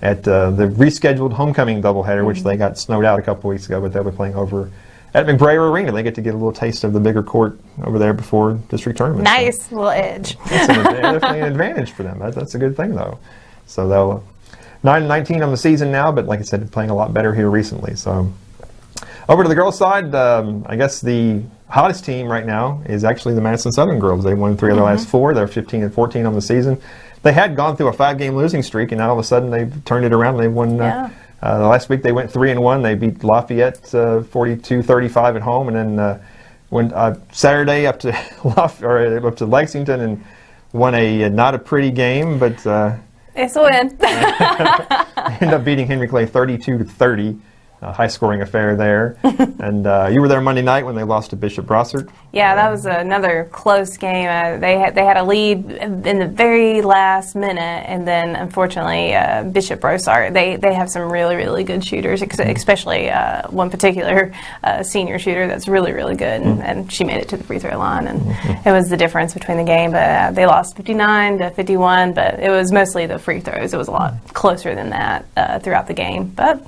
at the rescheduled homecoming doubleheader, which they got snowed out a couple weeks ago, but they'll be playing over at McBrayer Arena. They get to get a little taste of the bigger court over there before district tournament. Nice little edge. It's definitely an advantage for them. That's a good thing, though. So they'll 9-19 on the season now, but like I said, playing a lot better here recently. So over to the girls' side, I guess the hottest team right now is actually the Madison Southern girls. They won 3 of their last 4. They're 15-14 on the season. They had gone through a 5-game losing streak, and now all of a sudden they've turned it around. They've won. Last week they went 3-1. They beat Lafayette 42-35 at home, and then went Saturday up to Lexington and won a not a pretty game, but it's a win. ended up beating Henry Clay 32-30. high-scoring affair there. And you were there Monday night when they lost to Bishop Brossart. Yeah, that was another close game. They had a lead in the very last minute, and then unfortunately Bishop Brossart, they have some really, really good shooters, especially one particular senior shooter that's really, really good, and she made it to the free throw line, and it was the difference between the game. But they lost 59-51, but it was mostly the free throws. It was a lot closer than that throughout the game, but.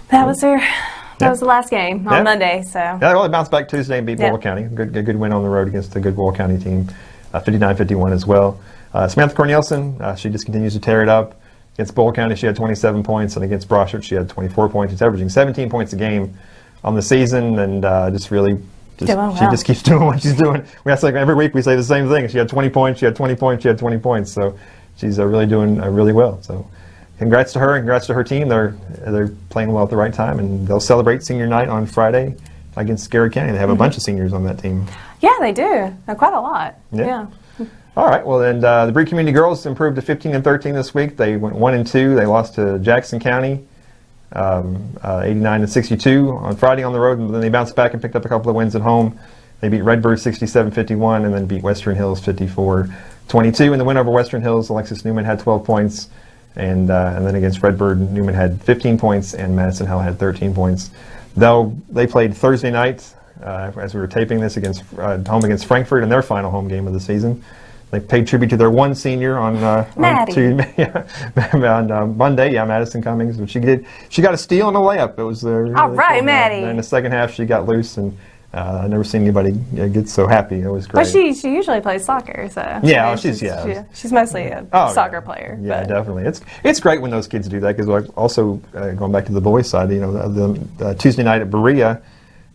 That was the last game on Monday. So yeah, well, they bounced back Tuesday and beat Boyle County. Good win on the road against the good Boyle County team, 59-51 as well. Samantha Cornelison, she just continues to tear it up. Against Boyle County, she had 27 points, and against Brossart, she had 24 points. She's averaging 17 points a game on the season, and she just keeps doing what she's doing. Every week we say the same thing. She had 20 points. She had 20 points. She had 20 points. So she's really doing really well. So. Congrats to her, and congrats to her team. They're playing well at the right time, and they'll celebrate senior night on Friday against Garrett County. They have a bunch of seniors on that team. Yeah, they do. Quite a lot. Yeah. All right. Well, then the Bree Community Girls improved to 15-13 this week. They went 1-2. They lost to Jackson County, 89-62 on Friday on the road, and then they bounced back and picked up a couple of wins at home. They beat Redbird 67-51, and then beat Western Hills 54-22. In the win over Western Hills, Alexis Newman had 12 points. And then against Redbird, Newman had 15 points, and Madison Hell had 13 points. Though they played Thursday night, as we were taping this, home against Frankfort in their final home game of the season. They paid tribute to their one senior on Monday. Madison Cummings. But she got a steal and a layup. It was really all right, cool. Maddie. And in the second half, she got loose, and I've never seen anybody get so happy. It was great. But she usually plays soccer, so yeah, she's mostly a soccer player. Yeah, definitely. It's great when those kids do that, because also going back to the boys' side, the Tuesday night at Berea,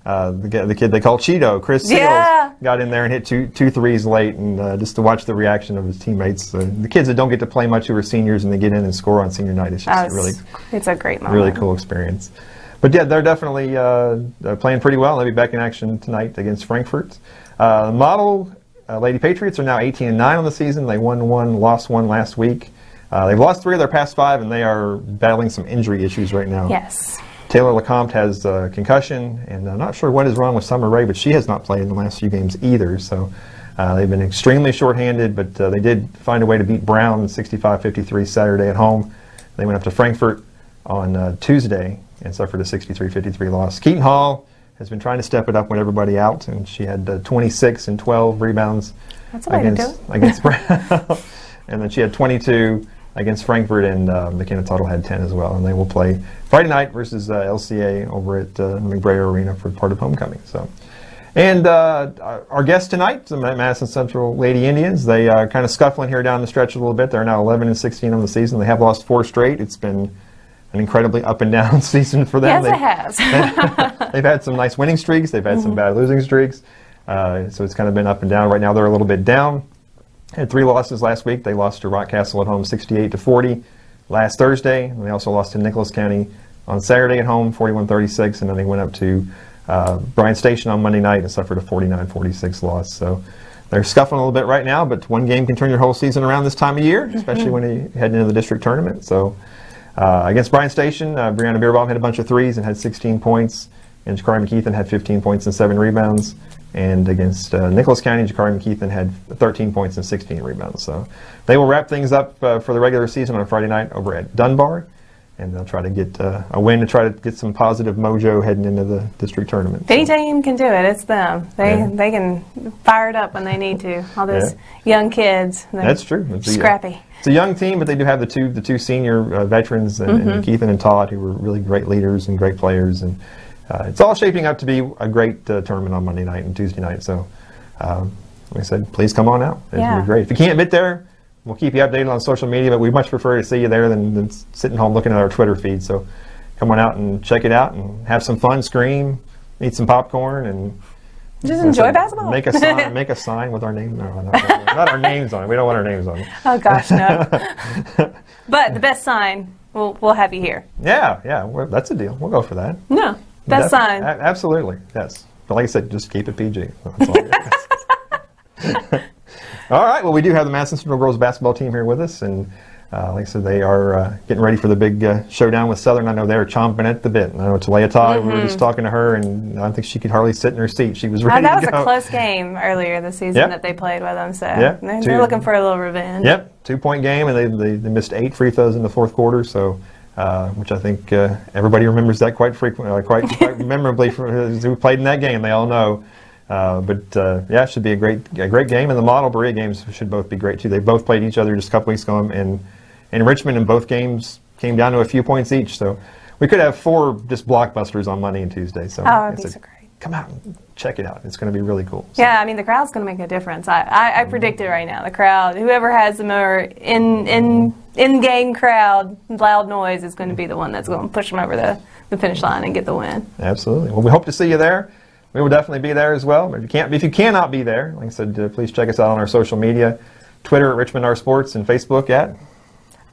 the kid they call Cheeto, Chris Seals, got in there and hit two threes late, and just to watch the reaction of his teammates, the kids that don't get to play much who are seniors and they get in and score on senior night, it's just it's a great moment. Really cool experience. But yeah, they're definitely playing pretty well. They'll be back in action tonight against Frankfurt. Model Lady Patriots are now 18-9 on the season. They won one, lost one last week. They've lost 3 of their past 5, and they are battling some injury issues right now. Yes. Taylor LeCompte has a concussion, and I'm not sure what is wrong with Summer Ray, but she has not played in the last few games either. So they've been extremely shorthanded, but they did find a way to beat Brown 65-53 Saturday at home. They went up to Frankfurt on Tuesday and suffered a 63-53 loss. Keaton Hall has been trying to step it up when everybody out, and she had 26 and 12 rebounds against Brown. And then she had 22 against Frankfurt, and McKenna Tuttle had 10 as well. And they will play Friday night versus LCA over at McBrayer Arena for part of homecoming. So, and our guests tonight, the Madison Central Lady Indians, they are kind of scuffling here down the stretch a little bit. They're now 11-16 on the season. They have lost 4 straight. It's been an incredibly up and down season for them. Yes, it has. They've had some nice winning streaks. They've had some bad losing streaks. So it's kind of been up and down. Right now they're a little bit down. Had 3 losses last week. They lost to Rockcastle at home 68-40 last Thursday. And they also lost to Nicholas County on Saturday at home 41-36. And then they went up to Bryan Station on Monday night and suffered a 49-46 loss. So they're scuffling a little bit right now, but one game can turn your whole season around this time of year, especially when you head into the district tournament. So against Bryan Station, Brianna Beerbaum hit a bunch of threes and had 16 points. And Jekauri McKeithen had 15 points and 7 rebounds. And against Nicholas County, Jekauri McKeithen had 13 points and 16 rebounds. So they will wrap things up for the regular season on Friday night over at Dunbar. And they'll try to get a win to try to get some positive mojo heading into the district tournament. If any team can do it, it's them. They can fire it up when they need to. All those young kids. That's true. It's scrappy. It's a young team, but they do have the two senior veterans, and McKeithen and Todd, who were really great leaders and great players. And it's all shaping up to be a great tournament on Monday night and Tuesday night. So, like I said, please come on out. It's going to be great. If you can't get there, we'll keep you updated on social media, but we much prefer to see you there than sitting home looking at our Twitter feed. So come on out and check it out and have some fun, scream, eat some popcorn, and just enjoy basketball. Make a sign with our name. No, not our names on it. We don't want our names on it. Oh gosh, no. But the best sign, we'll have you here. Yeah, that's a deal. We'll go for that. No, best sign. Absolutely, yes. But like I said, just keep it PG. That's all. All right, well, we do have the Madison Central girls basketball team here with us, and like I said, they are getting ready for the big showdown with Southern. I know they're chomping at the bit. I know Taleya Todd, we were just talking to her, and I don't think she could hardly sit in her seat. She was ready that to was go. a close game earlier this season that they played with them, so they're looking for a little revenge. Yep, 2-point game, and they missed 8 free throws in the fourth quarter, so which I think everybody remembers that quite frequently, quite memorably who played in that game. They all know. It should be a great game, and the model Berea games should both be great too. They both played each other just a couple weeks ago, and in Richmond, and both games came down to a few points each. So we could have 4 just blockbusters on Monday and Tuesday. So that'd be so great. Come out and check it out. It's going to be really cool. So. Yeah, I mean, the crowd's going to make a difference. I predict it right now. The crowd, whoever has the more in-game crowd, loud noise is going to be the one that's going to push them over the finish line and get the win. Absolutely. Well, we hope to see you there. We will definitely be there as well. If you cannot be there, like I said, please check us out on our social media, Twitter at Richmond R Sports and Facebook at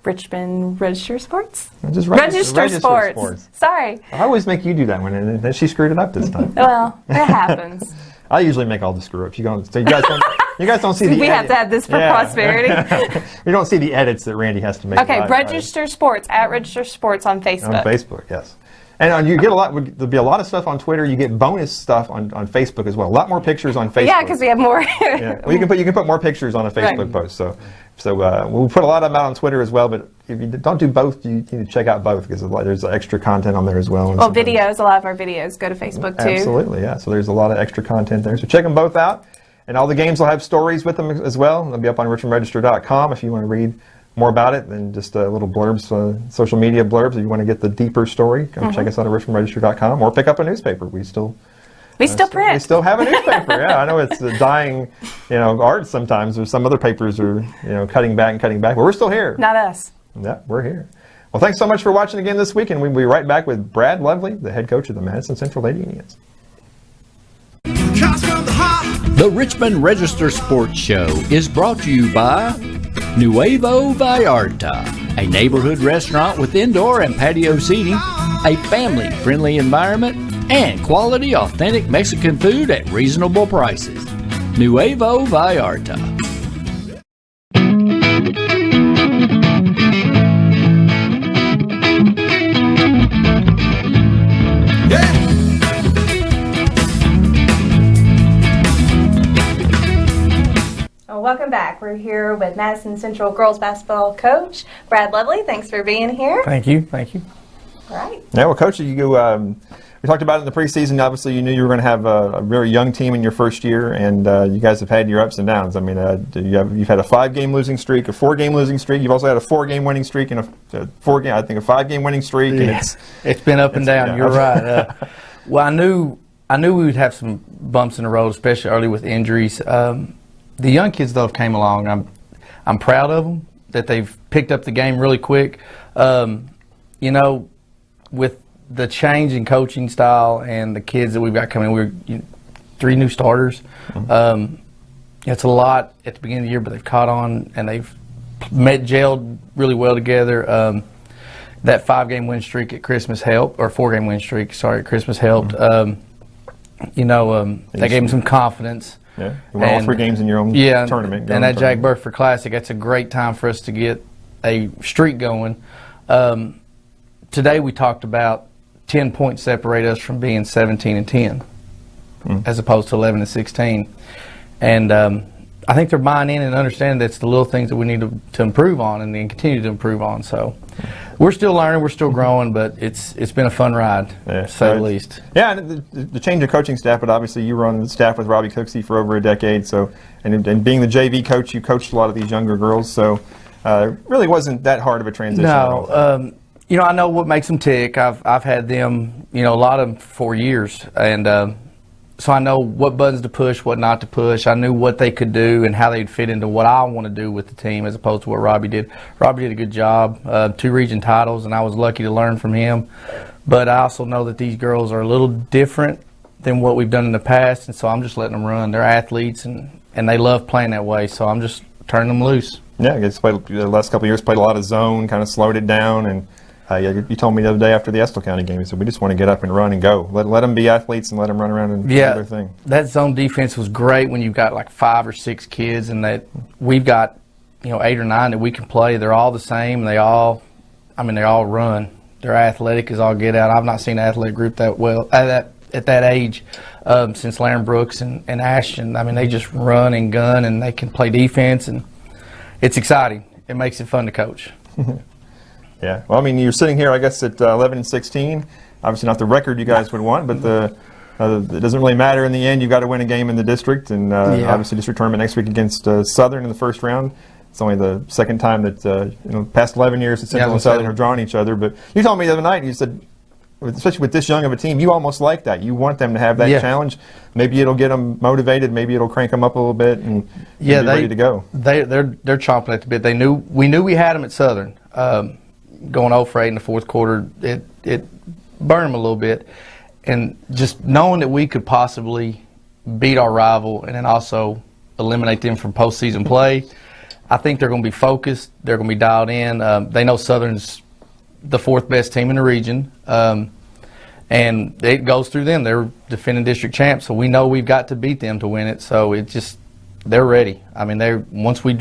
Richmond Register Sports? Just Register Sports. Sorry. I always make you do that one, and then she screwed it up this time. Well, it happens. I usually make all the screw-ups. You guys don't see the We have to have this for prosperity. You don't see the edits that Randy has to make. Okay, Register Sports, at Register Sports on Facebook. On Facebook, yes. And you get there'll be a lot of stuff on Twitter. You get bonus stuff on Facebook as well. A lot more pictures on Facebook. Yeah, because we have more. Yeah. Well, you can put more pictures on a Facebook post. So we'll put a lot of them out on Twitter as well. But if you don't do both, you need to check out both because there's extra content on there as well. Well, videos. A lot of our videos go to Facebook too. Absolutely, yeah. So there's a lot of extra content there. So check them both out. And all the games will have stories with them as well. They'll be up on richmondregister.com if you want to read more about it than just little blurbs, social media blurbs. If you want to get the deeper story, come check us out at richmondregister.com or pick up a newspaper. We still print. We still have a newspaper. Yeah, I know it's a dying, art sometimes. Or some other papers are, cutting back, but we're still here. Not us. Yeah, we're here. Well, thanks so much for watching again this week, and we'll be right back with Brad Lovely, the head coach of the Madison Central Lady Indians. The Richmond Register Sports Show is brought to you by Nuevo Vallarta, a neighborhood restaurant with indoor and patio seating, a family-friendly environment, and quality, authentic Mexican food at reasonable prices. Nuevo Vallarta. Welcome back. We're here with Madison Central girls basketball coach Brad Lovely. Thanks for being here. Thank you. Thank you. All right. Yeah, well, Coach, we talked about it in the preseason. Obviously, you knew you were going to have a very young team in your first year, and you guys have had your ups and downs. I mean, you've had a 5-game losing streak, a 4-game losing streak. You've also had a 4-game winning streak, and a 5-game winning streak. Yeah. And it's been up and down. You're right. Well, I knew we would have some bumps in the road, especially early with injuries. The young kids, though, have came along. I'm proud of them that they've picked up the game really quick. With the change in coaching style and the kids that we've got coming, we're 3 new starters. Mm-hmm. It's a lot at the beginning of the year, but they've caught on and they've gelled really well together. That 5-game win streak at Christmas helped, or 4-game win streak, at Christmas helped. Mm-hmm. They gave them some confidence. Yeah, you won all 3 games in your own tournament. And that Jack Burford Classic, that's a great time for us to get a streak going. Today we talked about 10 points separate us from being 17-10, as opposed to 11-16. And I think they're buying in and understanding that's the little things that we need to improve on and then continue to improve on. So we're still learning, we're still growing, but it's been a fun ride, to say the least. Yeah, and the change of coaching staff, but obviously you were on the staff with Robbie Cooksey for over a decade. So, and being the JV coach, you coached a lot of these younger girls. So it really wasn't that hard of a transition. No, I know what makes them tick. I've had them, a lot of them for 4 years, and so I know what buttons to push, what not to push. I knew what they could do and how they'd fit into what I want to do with the team as opposed to what Robbie did. Robbie did a good job, 2 region titles, and I was lucky to learn from him. But I also know that these girls are a little different than what we've done in the past, and so I'm just letting them run. They're athletes, and they love playing that way, so I'm just turning them loose. Yeah, I guess the last couple of years played a lot of zone, kind of slowed it down, and you told me the other day after the Estill County game, you said, we just want to get up and run and go. Let them be athletes and let them run around and do their thing. That zone defense was great when you've got like 5 or 6 kids, and that we've got 8 or 9 that we can play. They're all the same. They all run. They're athletic as all get out. I've not seen an athletic group that well at that age since Laren Brooks and Ashton. I mean, they just run and gun, and they can play defense, and it's exciting. It makes it fun to coach. Yeah. Well, I mean, you're sitting here, I guess, at 11-16. Obviously, not the record you guys would want, but it doesn't really matter in the end. You've got to win a game in the district, and obviously, district tournament next week against Southern in the first round. It's only the second time that past 11 years that Central and Southern have drawn each other. But you told me the other night, you said, especially with this young of a team, you almost like that. You want them to have that challenge. Maybe it'll get them motivated. Maybe it'll crank them up a little bit and be ready to go. They're chomping at the bit. We knew we had them at Southern. Going 0 for 8 in the fourth quarter, it burned them a little bit. And just knowing that we could possibly beat our rival and then also eliminate them from postseason play, I think they're going to be focused. They're going to be dialed in. They know Southern's the 4th best team in the region, and it goes through them. They're defending district champs, so we know we've got to beat them to win it. So they're ready. I mean, once we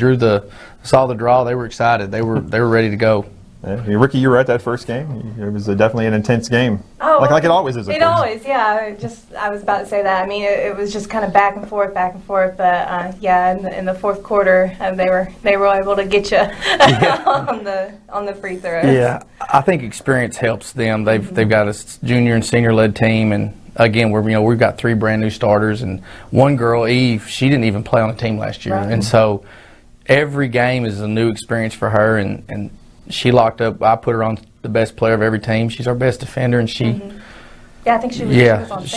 saw the draw, they were excited. They were ready to go. Yeah. Ricky, you were at that first game. It was definitely an intense game. Oh, like it always is. It always, yeah. I was about to say that. I mean, it was just kind of back and forth. But in the fourth quarter, they were able to get you on the free throws. Yeah, I think experience helps them. They've got a junior and senior led team, and again, we've got 3 brand new starters, and one girl, Eve, she didn't even play on the team last year, and so every game is a new experience for her, and she locked up. I put her on the best player of every team. She's our best defender, and she. Yeah, I think she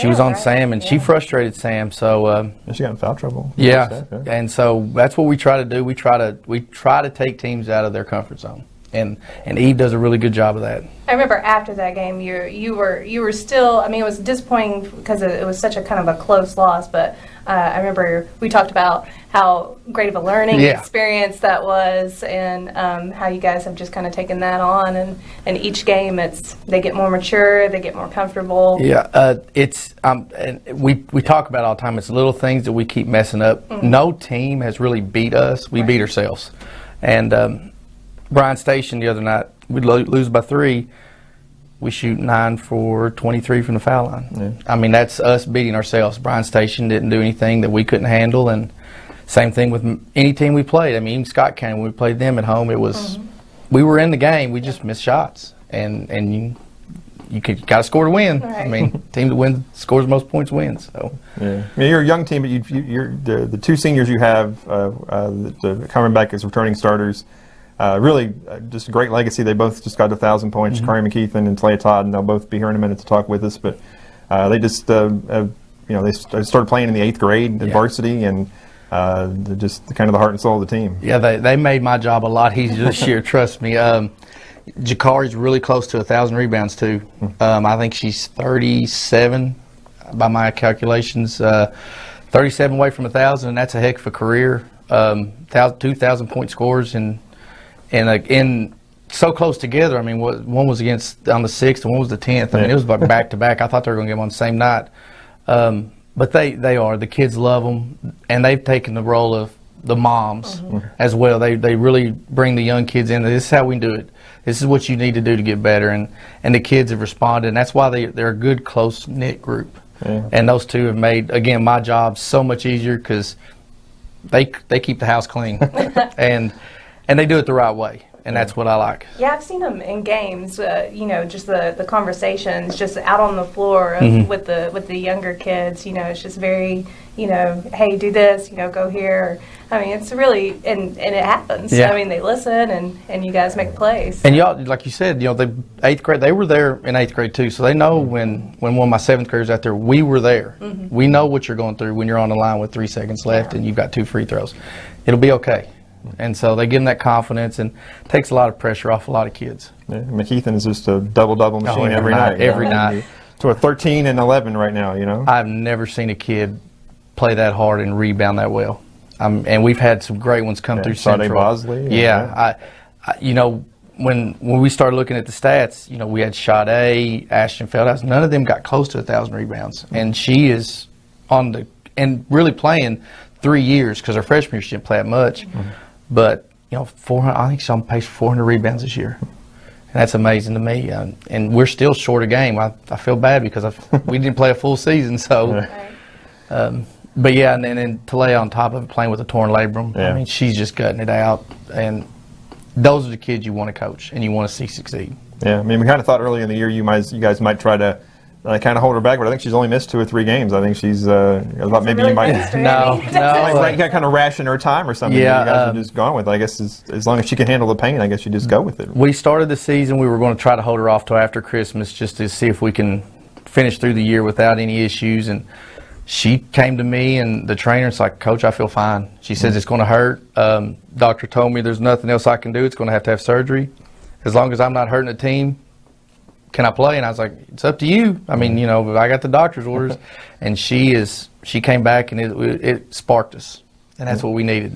was on Sam, and she frustrated Sam. So she got in foul trouble. Yeah, and so that's what we try to do. We try to take teams out of their comfort zone, and Eve does a really good job of that. I remember after that game, you were still. I mean, it was disappointing because it was such a kind of a close loss, but. I remember we talked about how great of a learning experience that was, and how you guys have just kind of taken that on, and each game they get more mature, they get more comfortable. Yeah, and we talk about it all the time. It's little things that we keep messing up. Mm-hmm. No team has really beat us. We beat ourselves. And Bryan Station the other night, we lose by 3. We shoot 9 for 23 from the foul line. Yeah. I mean, that's us beating ourselves. Bryan Station didn't do anything that we couldn't handle, and same thing with any team we played. I mean, even Scott County, when we played them at home, it was we were in the game. We just missed shots, and you got to score to win. Right. I mean, team that scores the most points wins. So yeah, I mean, you're a young team, but you're the 2 seniors you have coming back as returning starters. Really, just a great legacy. They both just got 1,000 points. Jekauri McKeithen and Taleya Todd, and they'll both be here in a minute to talk with us. But they just, they started playing in the 8th grade at varsity, and they're just kind of the heart and soul of the team. Yeah, they made my job a lot easier this year. Trust me. Jekauri's really close to 1,000 rebounds too. I think she's 37 by my calculations. 37 away from 1,000, and that's a heck of a career. 2,000 point scores and so close together. I mean, one was on the 6th and one was the 10th. I mean, it was like back to back. I thought they were going to get them on the same night. But they are. The kids love them, and they've taken the role of the moms as well. They really bring the young kids in. This is how we do it. This is what you need to do to get better. And the kids have responded, and that's why they're a good, close-knit group. Yeah. And those 2 have made, again, my job so much easier because they keep the house clean. And they do it the right way, and that's what I like. Yeah, I've seen them in games. Just the conversations, just out on the floor with the younger kids. It's just very, hey, do this. Go here. I mean, it's really and it happens. Yeah. I mean, they listen, and you guys make plays. And y'all, like you said, the 8th grade, they were there in 8th grade too, so they know when one of my 7th graders out there, we were there. Mm-hmm. We know what you're going through when you're on the line with 3 seconds left and you've got 2 free throws. It'll be okay. And so they give them that confidence, and takes a lot of pressure off a lot of kids. Yeah, McKeithen is just a double machine every night. Every night. To a 13 and 11 right now, I've never seen a kid play that hard and rebound that well. And we've had some great ones come through Central. Bosley. Yeah. When we started looking at the stats, we had Sade, Ashton Feldhouse. None of them got close to 1,000 rebounds. And she is and really playing 3 years, because her freshman year she didn't play that much. But 400. I think she's on pace for 400 rebounds this year. And that's amazing to me. And we're still short a game. I feel bad because we didn't play a full season. So, but yeah, and then Taleya on top of it, playing with a torn labrum. Yeah. I mean, she's just gutting it out. And those are the kids you want to coach and you want to see succeed. Yeah, I mean, we kind of thought earlier in the year you guys might try to kind of hold her back, but I think she's only missed 2 or 3 games. I think she's I thought maybe you might kind of ration her time or something. Yeah, you guys are just going with it. I guess as long as she can handle the pain, I guess you just go with it. We started the season. We were going to try to hold her off till after Christmas just to see if we can finish through the year without any issues. And she came to me and the trainer's like, "Coach, I feel fine." She says it's going to hurt. Doctor told me there's nothing else I can do. It's going to have surgery. As long as I'm not hurting the team, can I play? And I was like, it's up to you. I mean, I got the doctor's orders. And she came back and it sparked us. And that's what we needed.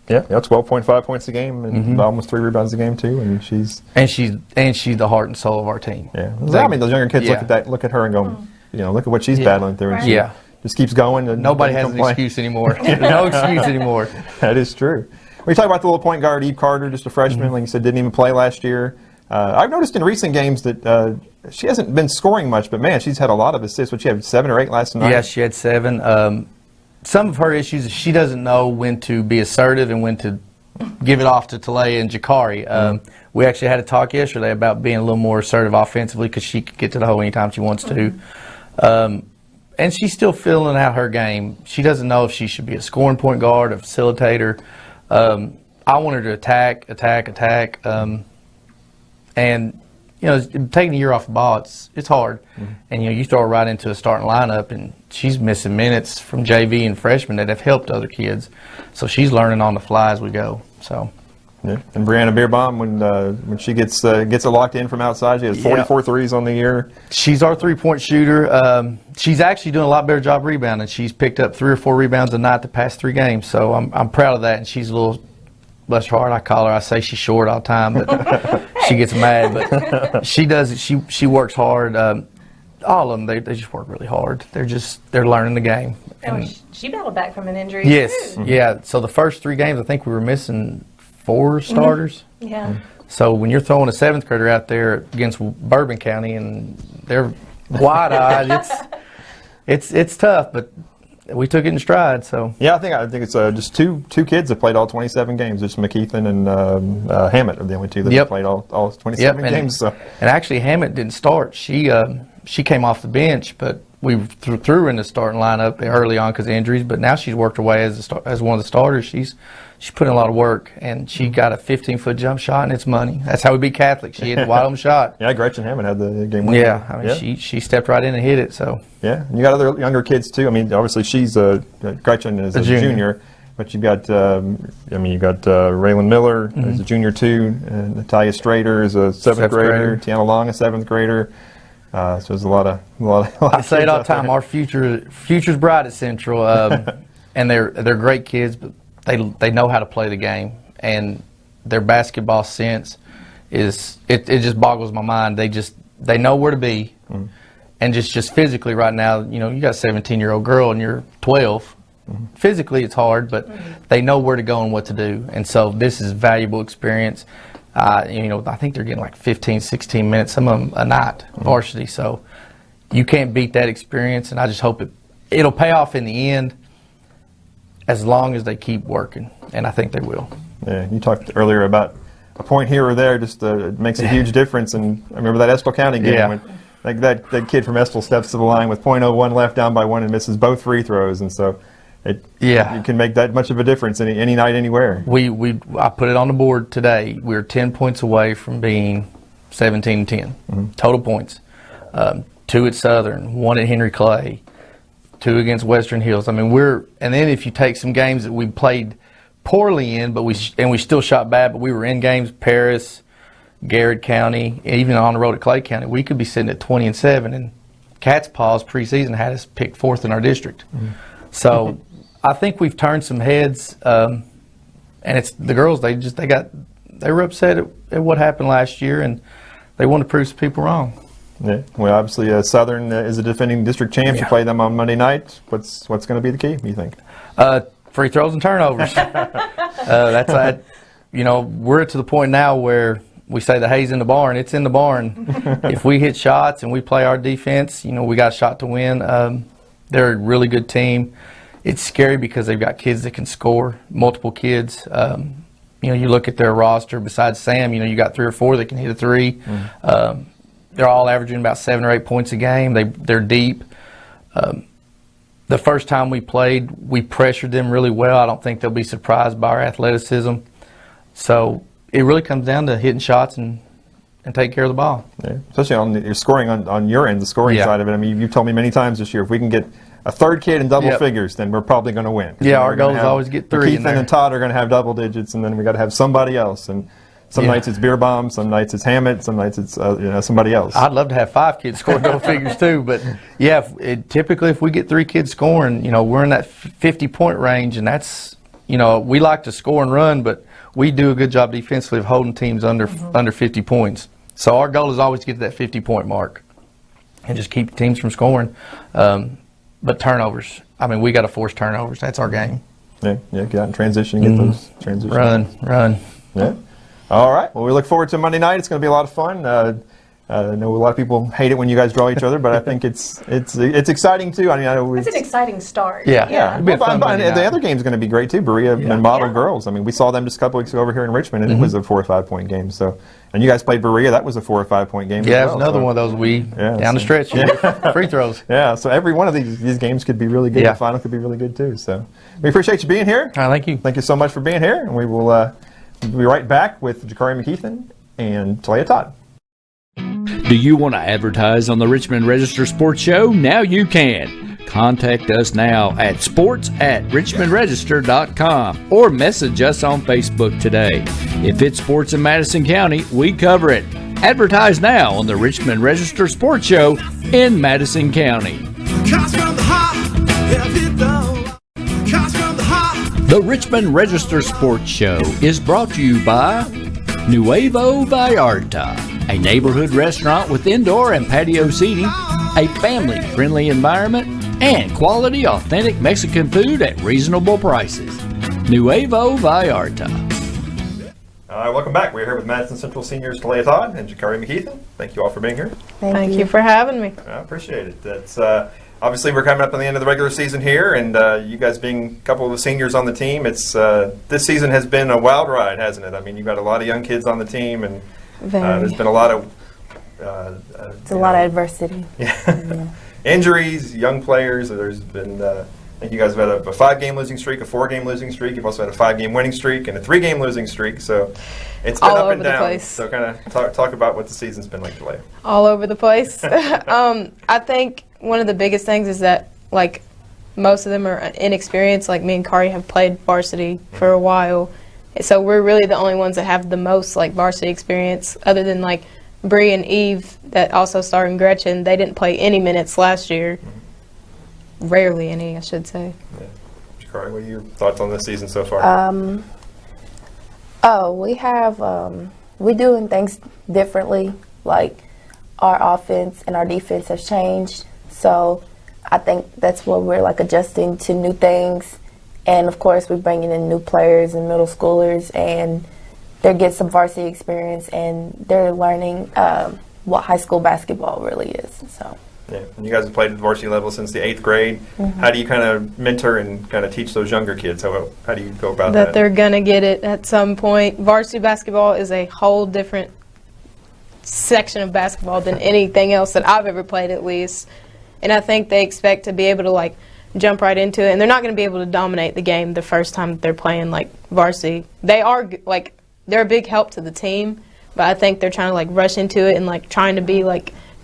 Yeah, 12.5 points a game and almost 3 rebounds a game too. And she's the heart and soul of our team. Yeah, I mean, those younger kids look at her and go, look at what she's battling through. And she just keeps going. And nobody has an excuse anymore. No excuse anymore. That is true. We talk about the little point guard, Eve Carter, just a freshman, like you said, didn't even play last year. I've noticed in recent games that she hasn't been scoring much, but man, she's had a lot of assists. What, she had 7 or 8 last night? Yeah, she had 7. Some of her issues is she doesn't know when to be assertive and when to give it off to Taleya and Jekauri. We actually had a talk yesterday about being a little more assertive offensively because she can get to the hole anytime she wants to. And she's still filling out her game. She doesn't know if she should be a scoring point guard, a facilitator. I want her to attack. And, taking a year off the ball, it's hard. And, you throw her right into a starting lineup, and she's missing minutes from JV and freshmen that have helped other kids. So she's learning on the fly as we go. So. Yeah. And Brianna Beerbaum, when she gets it locked in from outside, she has 44 threes on the year. She's our 3-point shooter. She's actually doing a lot better job rebounding. She's picked up 3 or 4 rebounds a night the past 3 games. So I'm proud of that. And she's a little, bless her heart, I call her. I say she's short all the time, but she gets mad. But she does it. She works hard. All of them, they just work really hard. They're learning the game. And she battled back from an injury. Yes, yeah. So the first 3 games, I think we were missing 4 starters. Yeah. So when you're throwing a 7th grader out there against Bourbon County and they're wide-eyed, it's tough, but we took it in stride. So yeah, I think it's just two kids that played all 27 games. It's McKeithen and Hammett are the only 2 that played all 27 games. So. And actually, Hammett didn't start. She came off the bench, but we threw her in the starting lineup early on because of injuries. But now she's worked her way as one of the starters. She's put in a lot of work, and she got a 15-foot jump shot, and it's money. That's how we beat Catholic. She hit the wide open shot. Yeah, Gretchen Hammond had the game winner. Yeah, I mean, she stepped right in and hit it. So yeah, and you got other younger kids too. I mean, obviously Gretchen is a junior, but you've got Raylan Miller is a junior too, and Natalia Strader is a 7th grader. Tiana Long, a 7th grader. So there's a lot of I say it all the time. Our future's bright at Central, and they're great kids, but they know how to play the game, and their basketball sense is it just boggles my mind. They know where to be, and just physically right now, you got a 17-year-old girl and you're 12. Physically it's hard, but they know where to go and what to do, and so this is valuable experience. I think they're getting like 15, 16 minutes, some of them a night, varsity. So you can't beat that experience, and I just hope it'll pay off in the end as long as they keep working, and I think they will. Yeah, you talked earlier about a point here or there just makes a huge difference, and I remember that Estill County game when that kid from Estill steps to the line with .01 left, down by 1, and misses both free throws, and so you can make that much of a difference any night, anywhere. I put it on the board today. We're 10 points away from being 17-10 total points. 2 at Southern, 1 at Henry Clay, 2 against Western Hills. I mean, and then if you take some games that we played poorly in, but we still shot bad, but we were in games, Paris, Garrett County, even on the road at Clay County, we could be sitting at 20-7. And Cat's Paws preseason had us picked 4th in our district. So I think we've turned some heads, and it's the girls. They were upset at what happened last year, and they want to prove some people wrong. Yeah. Well, obviously, Southern is a defending district champ. You play them on Monday night. What's going to be the key? You think? Free throws and turnovers. That's we're to the point now where we say the hay's in the barn. It's in the barn. If we hit shots and we play our defense, we got a shot to win. They're a really good team. It's scary because they've got kids that can score, multiple kids. You look at their roster, besides Sam, you got 3 or 4 that can hit a three. They're all averaging about 7 or 8 points a game. They're deep. The first time we played, we pressured them really well. I don't think they'll be surprised by our athleticism. So it really comes down to hitting shots and taking care of the ball. Yeah. Especially on your scoring on your end, the scoring side of it. I mean, you've told me many times this year, if we can get a third kid in double figures, then we're probably going to win. Yeah, our goal is always get 3 in there. McKeithen and Todd are going to have double digits, and then we got to have somebody else. And some nights it's Beer Bomb, some nights it's Hammett, some nights it's somebody else. I'd love to have 5 kids score double figures too, but typically if we get 3 kids scoring, we're in that 50-point range, and that's we like to score and run, but we do a good job defensively of holding teams under 50 points. So our goal is always to get to that 50-point mark and just keep teams from scoring. But turnovers, we got to force turnovers. That's our game. Yeah, get out in transition, get those transitions. Run. Yeah. All right. Well, we look forward to Monday night. It's going to be a lot of fun. I know a lot of people hate it when you guys draw each other, but I think it's exciting too. I know it's an exciting start. Yeah. The other game's going to be great too. Berea and Model Girls. We saw them just a couple weeks ago over here in Richmond, and it was a 4 or 5 point game. So, and you guys played Berea. That was a 4 or 5 point game. Yeah, it was another one of those down the stretch. Free throws. Yeah. So every one of these games could be really good. The final could be really good too. So we appreciate you being here. Thank you. Thank you so much for being here, and we will be right back with Jekauri McKeithen and Taleya Todd. Do you want to advertise on the Richmond Register Sports Show? Now you can. Contact us now at sports@richmondregister.com or message us on Facebook today. If it's sports in Madison County, we cover it. Advertise now on the Richmond Register Sports Show in Madison County. The Richmond Register Sports Show is brought to you by Nuevo Vallarta, a neighborhood restaurant with indoor and patio seating, a family-friendly environment, and quality, authentic Mexican food at reasonable prices. Nuevo Vallarta. All right, welcome back. We're here with Madison Central seniors Taleya Todd and Jekauri McKeithen. Thank you all for being here. Thank you for having me. I appreciate it. That's obviously we're coming up on the end of the regular season here, and you guys being a couple of the seniors on the team, it's this season has been a wild ride, hasn't it? You've got a lot of young kids on the team, and there's been a lot of it's a lot of adversity. Yeah. Injuries, young players. There's been I think you guys have had a 5-game losing streak, a 4-game losing streak. You've also had a 5-game winning streak and a 3-game losing streak. So it's been all up and down. All over the place. So kind of talk about what the season's been like today. All over the place. I think one of the biggest things is that most of them are inexperienced. Me and Kari have played varsity for a while, so we're really the only ones that have the most varsity experience. Other than Bree and Eve that also started in Gretchen, they didn't play any minutes last year. Rarely any, I should say. Yeah. Jekauri, what are your thoughts on this season so far? We're doing things differently. Our offense and our defense has changed. So I think that's where we're adjusting to new things. And of course, we're bringing in new players and middle schoolers, and they get some varsity experience, and they're learning what high school basketball really is. So. Yeah, and you guys have played at the varsity level since the 8th grade. Mm-hmm. How do you kind of mentor and kind of teach those younger kids? How do you go about that? That they're going to get it at some point. Varsity basketball is a whole different section of basketball than anything else that I've ever played, at least. And I think they expect to be able to jump right into it, and they're not going to be able to dominate the game the first time that they're playing varsity. They are they're a big help to the team, but I think they're trying to rush into it and trying to be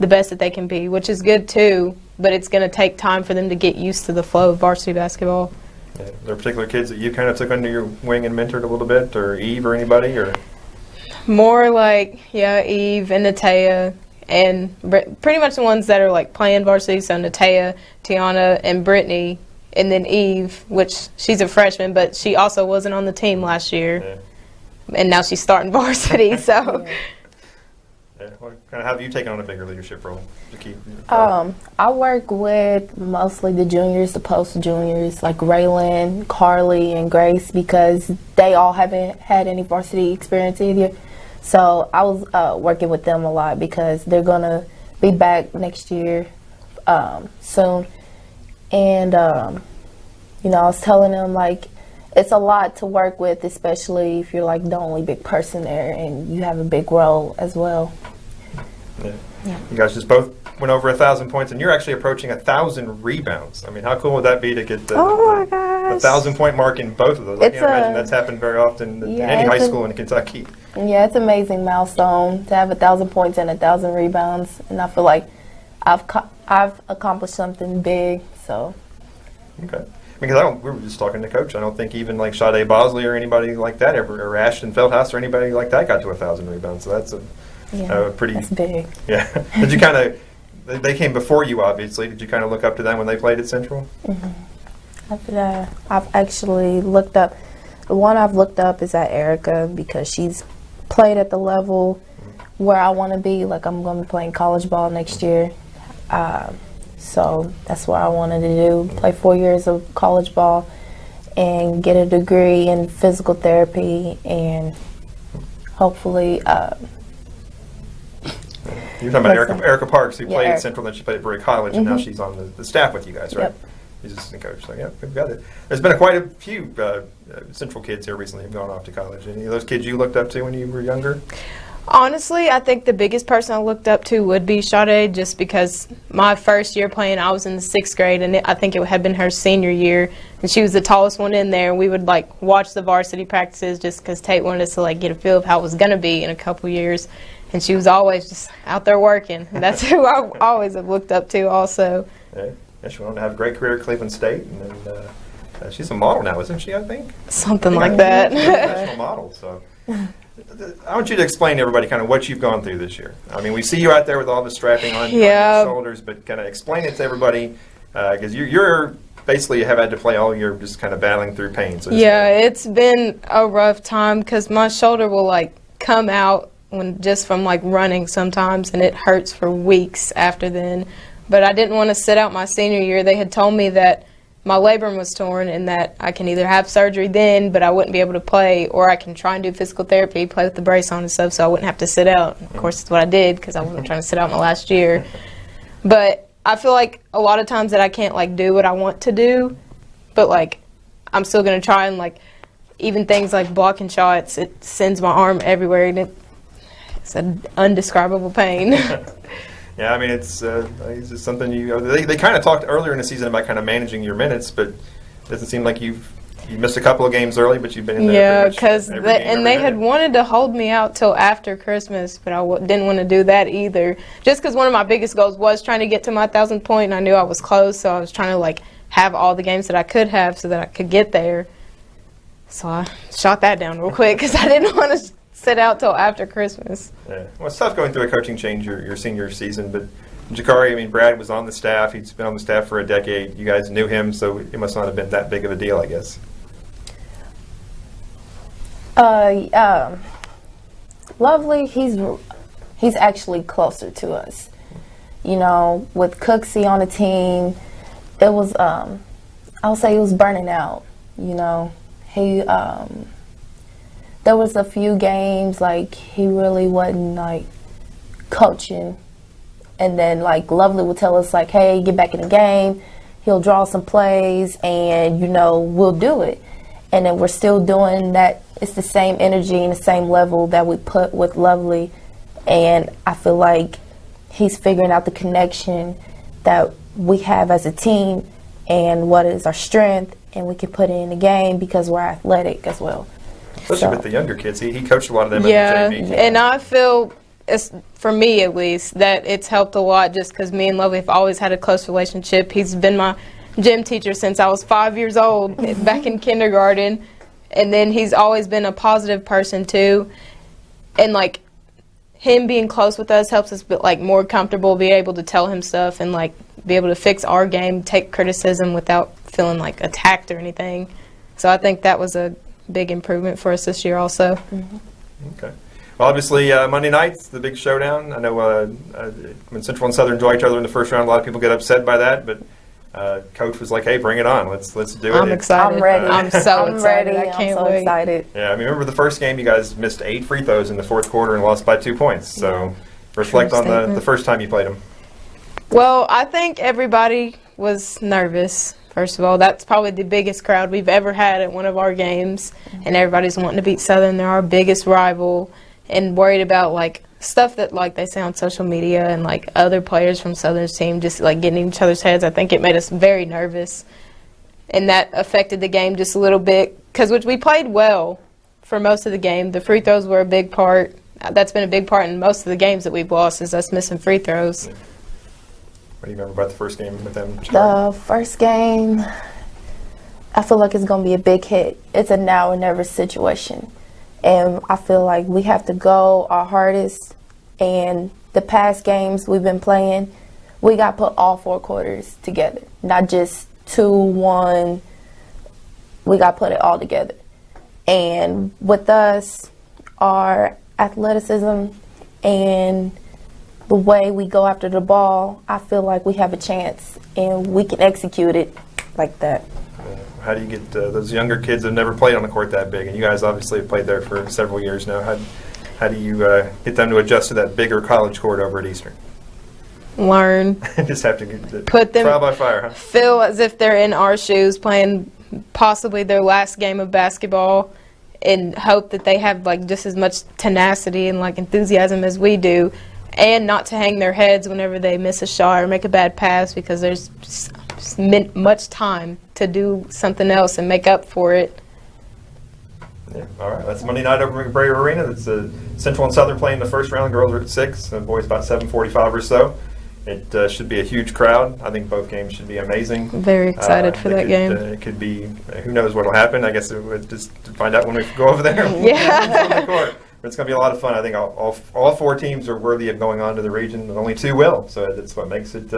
the best that they can be, which is good too, but it's going to take time for them to get used to the flow of varsity basketball. Yeah. Are there particular kids that you kind of took under your wing and mentored a little bit, or Eve or anybody? Or more Eve and Natea, and pretty much the ones that are playing varsity, so Natea, Tiana, and Brittany, and then Eve, which she's a freshman, but she also wasn't on the team last year. Yeah. And now she's starting varsity, so. Yeah. Well, kind of how have you taken on a bigger leadership role to keep? I work with mostly the juniors, the post juniors, like Raylan, Carly, and Grace, because they all haven't had any varsity experience either. So I was working with them a lot because they're gonna be back next year soon. And you know, I was telling them, like, it's a lot to work with, especially if you're like the only big person there and you have a big role as well. Yeah. You guys just both went over 1,000 points, and you're actually approaching 1,000 rebounds. I mean, how cool would that be to get the 1,000-point mark in both of those? I can't imagine that's happened very often in any high school in Kentucky. Yeah, it's an amazing milestone to have 1,000 points and 1,000 rebounds, and I feel like I've accomplished something big. So. Okay. Because we were just talking to Coach. I don't think even like Sade Bosley or anybody like that ever, or Ashton Feldhouse or anybody like that got to 1,000 rebounds. So that's pretty. That's big. Yeah. Did you kind of? They came before you, obviously. Did you kind of look up to them when they played at Central? Mm-hmm. I've actually looked up. The one I've looked up is at Erica, because she's played at the level where I want to be. Like, I'm going to be playing college ball next year. So that's what I wanted to do, play 4 years of college ball and get a degree in physical therapy, and hopefully You're talking about Erica Parks, who played at Central, then she played at Berry College, and now she's on the staff with you guys, right? Yep. She's assistant coach. So, yeah, we've got it. There's been quite a few Central kids here recently who've gone off to college. Any of those kids you looked up to when you were younger? Honestly, I think the biggest person I looked up to would be Sade, just because my first year playing, I was in the 6th grade, and I think it had been her senior year, and she was the tallest one in there, and we would, like, watch the varsity practices just because Tate wanted us to, like, get a feel of how it was going to be in a couple years, and she was always just out there working, and that's who I always have looked up to also. Yeah, she went on to have a great career at Cleveland State, and then she's a model now, isn't she, I think? Something like that. She's a professional model, so... I want you to explain to everybody kind of what you've gone through this year. I mean, we see you out there with all the strapping on your shoulders, but kind of explain it to everybody, because you're basically have had to play all year just kind of battling through pain. So it's been a rough time because my shoulder will like come out just from like running sometimes, and it hurts for weeks after then. But I didn't want to sit out my senior year. They had told me that my labrum was torn and that I can either have surgery then, but I wouldn't be able to play, or I can try and do physical therapy, play with the brace on and stuff, so I wouldn't have to sit out. Of course, that's what I did because I wasn't trying to sit out my last year. But I feel like a lot of times that I can't, like, do what I want to do, but, like, I'm still going to try, and, like, even things like blocking shots, it sends my arm everywhere, and it's an indescribable pain. Yeah, I mean, it's just something they kind of talked earlier in the season about kind of managing your minutes, but it doesn't seem like you missed a couple of games early, but you've been in there. Yeah, because they had wanted to hold me out till after Christmas, but I didn't want to do that either. Just because one of my biggest goals was trying to get to my 1,000th point, and I knew I was close, so I was trying to like have all the games that I could have so that I could get there. So I shot that down real quick because I didn't want to sit out till after Christmas. Yeah, well, it's tough going through a coaching change your senior season, but Jekauri, I mean, Brad was on the staff. He's been on the staff for a decade. You guys knew him, so it must not have been that big of a deal, I guess. Lovely, he's actually closer to us. You know, with Cooksey on the team, it was, I would say he was burning out, you know. There was a few games, like, he really wasn't, like, coaching. And then, like, Lovely would tell us, like, hey, get back in the game. He'll draw some plays, and, you know, we'll do it. And then we're still doing that. It's the same energy and the same level that we put with Lovely. And I feel like he's figuring out the connection that we have as a team and what is our strength, and we can put it in the game because we're athletic as well. Especially with the younger kids. He coached a lot of them at the JV. And I feel, for me at least, that it's helped a lot just because me and Lovely have always had a close relationship. He's been my gym teacher since I was 5 years old, back in kindergarten. And then he's always been a positive person, too. And, like, him being close with us helps us be, like, more comfortable, be able to tell him stuff and, like, be able to fix our game, take criticism without feeling, like, attacked or anything. So I think that was a big improvement for us this year also. Mm-hmm. Okay. Obviously, Monday nights, the big showdown. I know when Central and Southern enjoy each other in the first round, a lot of people get upset by that, but Coach was like, "Hey, bring it on! Let's do it." I'm excited. I'm ready. I'm so excited. Ready. I can't I'm so wait. excited. Yeah, I mean, remember the first game, you guys missed 8 free throws in the fourth quarter and lost by 2 points. So reflect True on the statement. first time you played them. Well, I think everybody was nervous. First of all, that's probably the biggest crowd we've ever had at one of our games, and everybody's wanting to beat Southern. They're our biggest rival, and worried about like stuff that like they say on social media and like other players from Southern's team just like getting in each other's heads. I think it made us very nervous, and that affected the game just a little bit because we played well for most of the game. The free throws were a big part. That's been a big part in most of the games that we've lost is us missing free throws. What do you remember about the first game with them? The first game, I feel like it's going to be a big hit. It's a now or never situation. And I feel like we have to go our hardest. And the past games we've been playing, we got to put all 4 quarters together. Not just 2, 1. We got to put it all together. And with us, our athleticism and the way we go after the ball, I feel like we have a chance and we can execute it like that. How do you get those younger kids that have never played on the court that big? And you guys obviously have played there for several years now. How do you get them to adjust to that bigger college court over at Eastern? Learn. Just have to Put them trial by fire, huh? feel as if they're in our shoes playing possibly their last game of basketball and hope that they have like just as much tenacity and like enthusiasm as we do, and not to hang their heads whenever they miss a shot or make a bad pass because there's just much time to do something else and make up for it. Yeah, all right. That's Monday night over at McBrayer Arena. That's Central and Southern playing the first round. Girls are at 6, and boys about 7:45 or so. It should be a huge crowd. I think both games should be amazing. Very excited for that game. It could be, who knows what will happen. I guess it would just find out when we go over there. Yeah. On the court. But it's going to be a lot of fun. I think all 4 teams are worthy of going on to the region, and only 2 will. So that's what makes it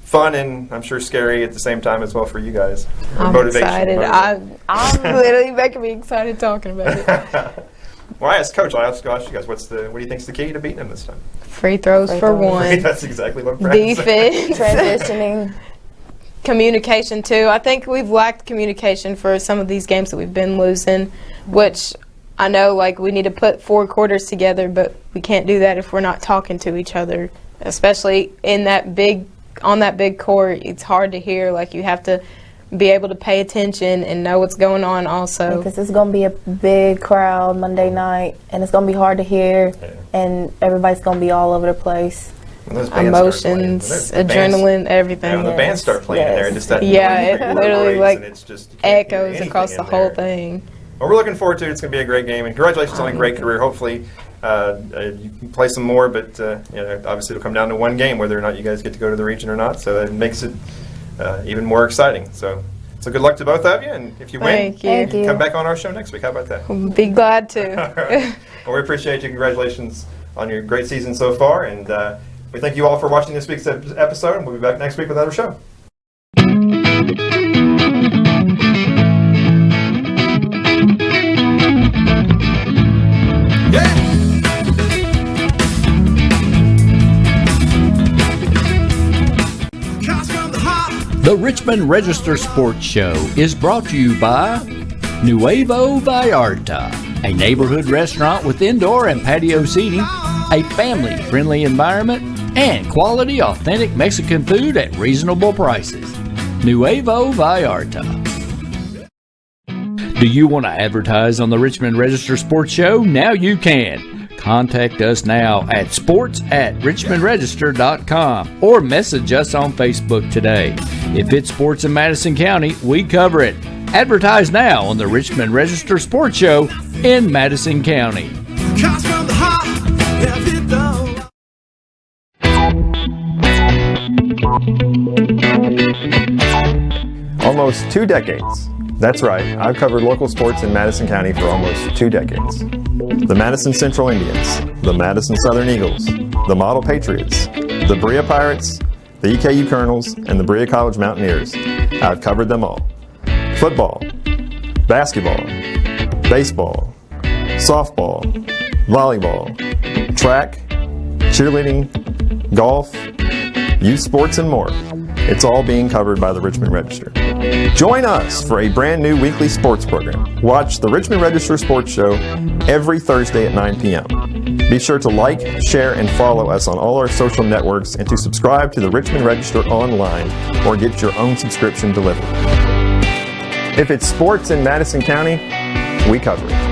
fun and I'm sure scary at the same time as well for you guys. I'm excited. I'm literally making me excited talking about it. Well, I asked Coach. I'll ask you guys, what do you think's the key to beating him this time? Free throws for one. That's exactly what I'm practicing. Defense. Transitioning. Communication, too. I think we've lacked communication for some of these games that we've been losing, which I know like we need to put 4 quarters together, but we can't do that if we're not talking to each other, especially on that big court. It's hard to hear. Like you have to be able to pay attention and know what's going on also. Because it's going to be a big crowd Monday night, and it's going to be hard to hear, and everybody's going to be all over the place. Emotions, adrenaline, everything. And when the bands start playing in there, just that it literally like it's just echoes across the whole thing. Well, we're looking forward to it. It's going to be a great game, and congratulations on a great career. Hopefully, you can play some more, but obviously it'll come down to one game whether or not you guys get to go to the region or not. So that makes it even more exciting. So good luck to both of you, and if you win, Thank you. come back on our show next week. How about that? Be glad to. All right. Well, we appreciate you. Congratulations on your great season so far, and we thank you all for watching this week's episode, and we'll be back next week with another show. The Richmond Register Sports Show is brought to you by Nuevo Vallarta, a neighborhood restaurant with indoor and patio seating, a family-friendly environment, and quality, authentic Mexican food at reasonable prices. Nuevo Vallarta. Do you want to advertise on the Richmond Register Sports Show? Now you can. Contact us now at sports@richmondregister.com or message us on Facebook today. If it's sports in Madison County, we cover it. Advertise now on the Richmond Register Sports Show in Madison County. Almost 2 decades. That's right, I've covered local sports in Madison County for almost 2 decades. The Madison Central Indians, the Madison Southern Eagles, the Model Patriots, the Berea Pirates, the EKU Colonels, and the Berea College Mountaineers. I've covered them all. Football, basketball, baseball, softball, volleyball, track, cheerleading, golf, youth sports, and more. It's all being covered by the Richmond Register. Join us for a brand new weekly sports program. Watch the Richmond Register Sports Show every Thursday at 9 p.m. Be sure to like, share, and follow us on all our social networks and to subscribe to the Richmond Register online or get your own subscription delivered. If it's sports in Madison County, we cover it.